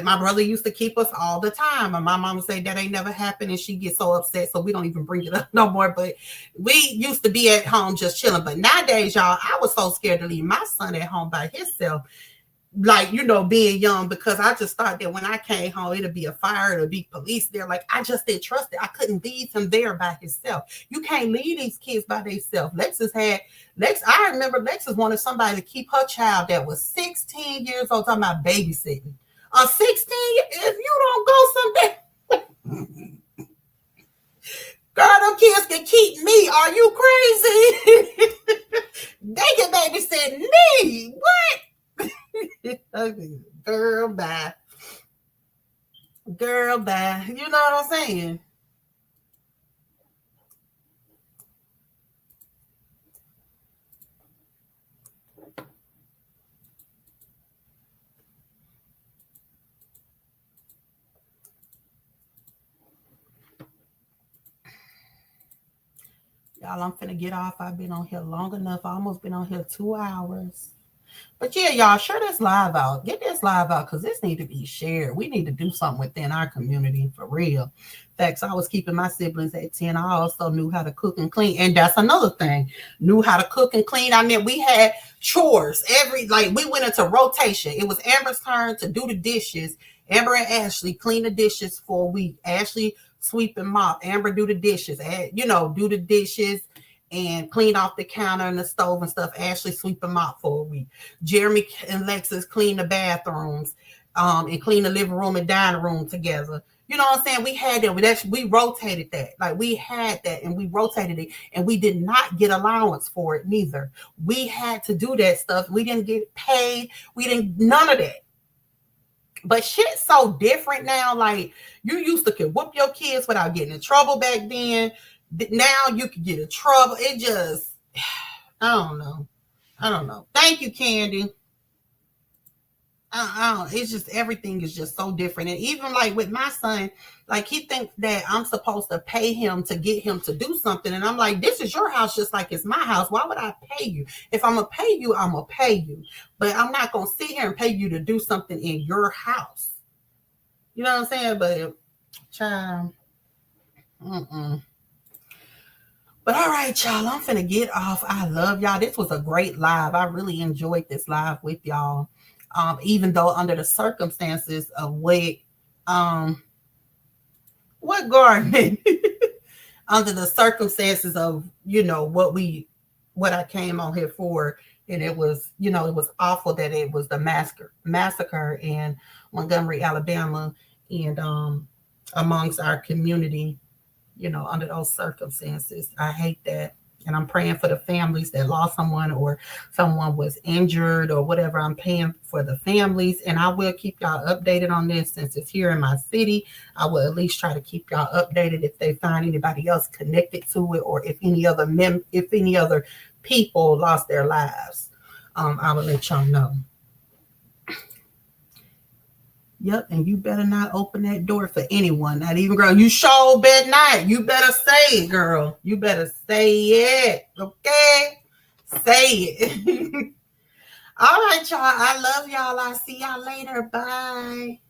My brother used to keep us all the time, and my mama say that ain't never happened, and she gets so upset, so we don't even bring it up no more. But we used to be at home just chilling. But nowadays, y'all, I was so scared to leave my son at home by himself, like, being young, because I just thought that when I came home, it'd be a fire, it'd be police there. Like, I just didn't trust it. I couldn't leave him there by himself. You can't leave these kids by themselves. I remember Lexus wanted somebody to keep her child that was 16 years old, talking about babysitting. 16, if you don't go someday, girl, them kids can keep me. Are you crazy? They can babysit me. What? Girl, bye. Girl, bye. You know what I'm saying? Y'all, I'm finna get off. I've been on here long enough. I almost been on here 2 hours. But yeah, y'all, share this live out. Get this live out, because this need to be shared. We need to do something within our community for real. Facts, I was keeping my siblings at 10. I also knew how to cook and clean. And that's another thing. Knew how to cook and clean. I mean, we had chores we went into rotation. It was Amber's turn to do the dishes. Amber and Ashley clean the dishes for a week. Ashley sweep and mop. Amber do the dishes. Do the dishes and clean off the counter and the stove and stuff. Ashley sweep them out for a week. Jeremy and Lexus clean the bathrooms and clean the living room and dining room together. You know what I'm saying? We had that. We rotated that. Like, we had that and we rotated it, and we did not get allowance for it neither. We had to do that stuff. We didn't get paid. None of that. But shit's so different now. Like, you used to could whoop your kids without getting in trouble back then. Now you can get in trouble. It just, I don't know. Thank you, Candy. It's just everything is just so different. And even like with my son, like he thinks that I'm supposed to pay him to get him to do something. And I'm like, this is your house just like it's my house. Why would I pay you? If I'm going to pay you, I'm going to pay you. But I'm not going to sit here and pay you to do something in your house. You know what I'm saying? But, child, But all right, y'all, I'm finna get off. I love y'all. This was a great live. I really enjoyed this live with y'all. Even though under the circumstances of what Gardner, under the circumstances of, what I came on here for. And it was, it was awful that it was the massacre in Montgomery, Alabama, and amongst our community, under those circumstances. I hate that. And I'm praying for the families that lost someone or someone was injured or whatever. I'm praying for the families. And I will keep y'all updated on this since it's here in my city. I will at least try to keep y'all updated if they find anybody else connected to it or if any other people lost their lives. I will let y'all know. Yep, and you better not open that door for anyone, not even girl. You sure bet not. You better say it, girl. You better say it, okay? Say it. All right, y'all. I love y'all. I'll see y'all later. Bye.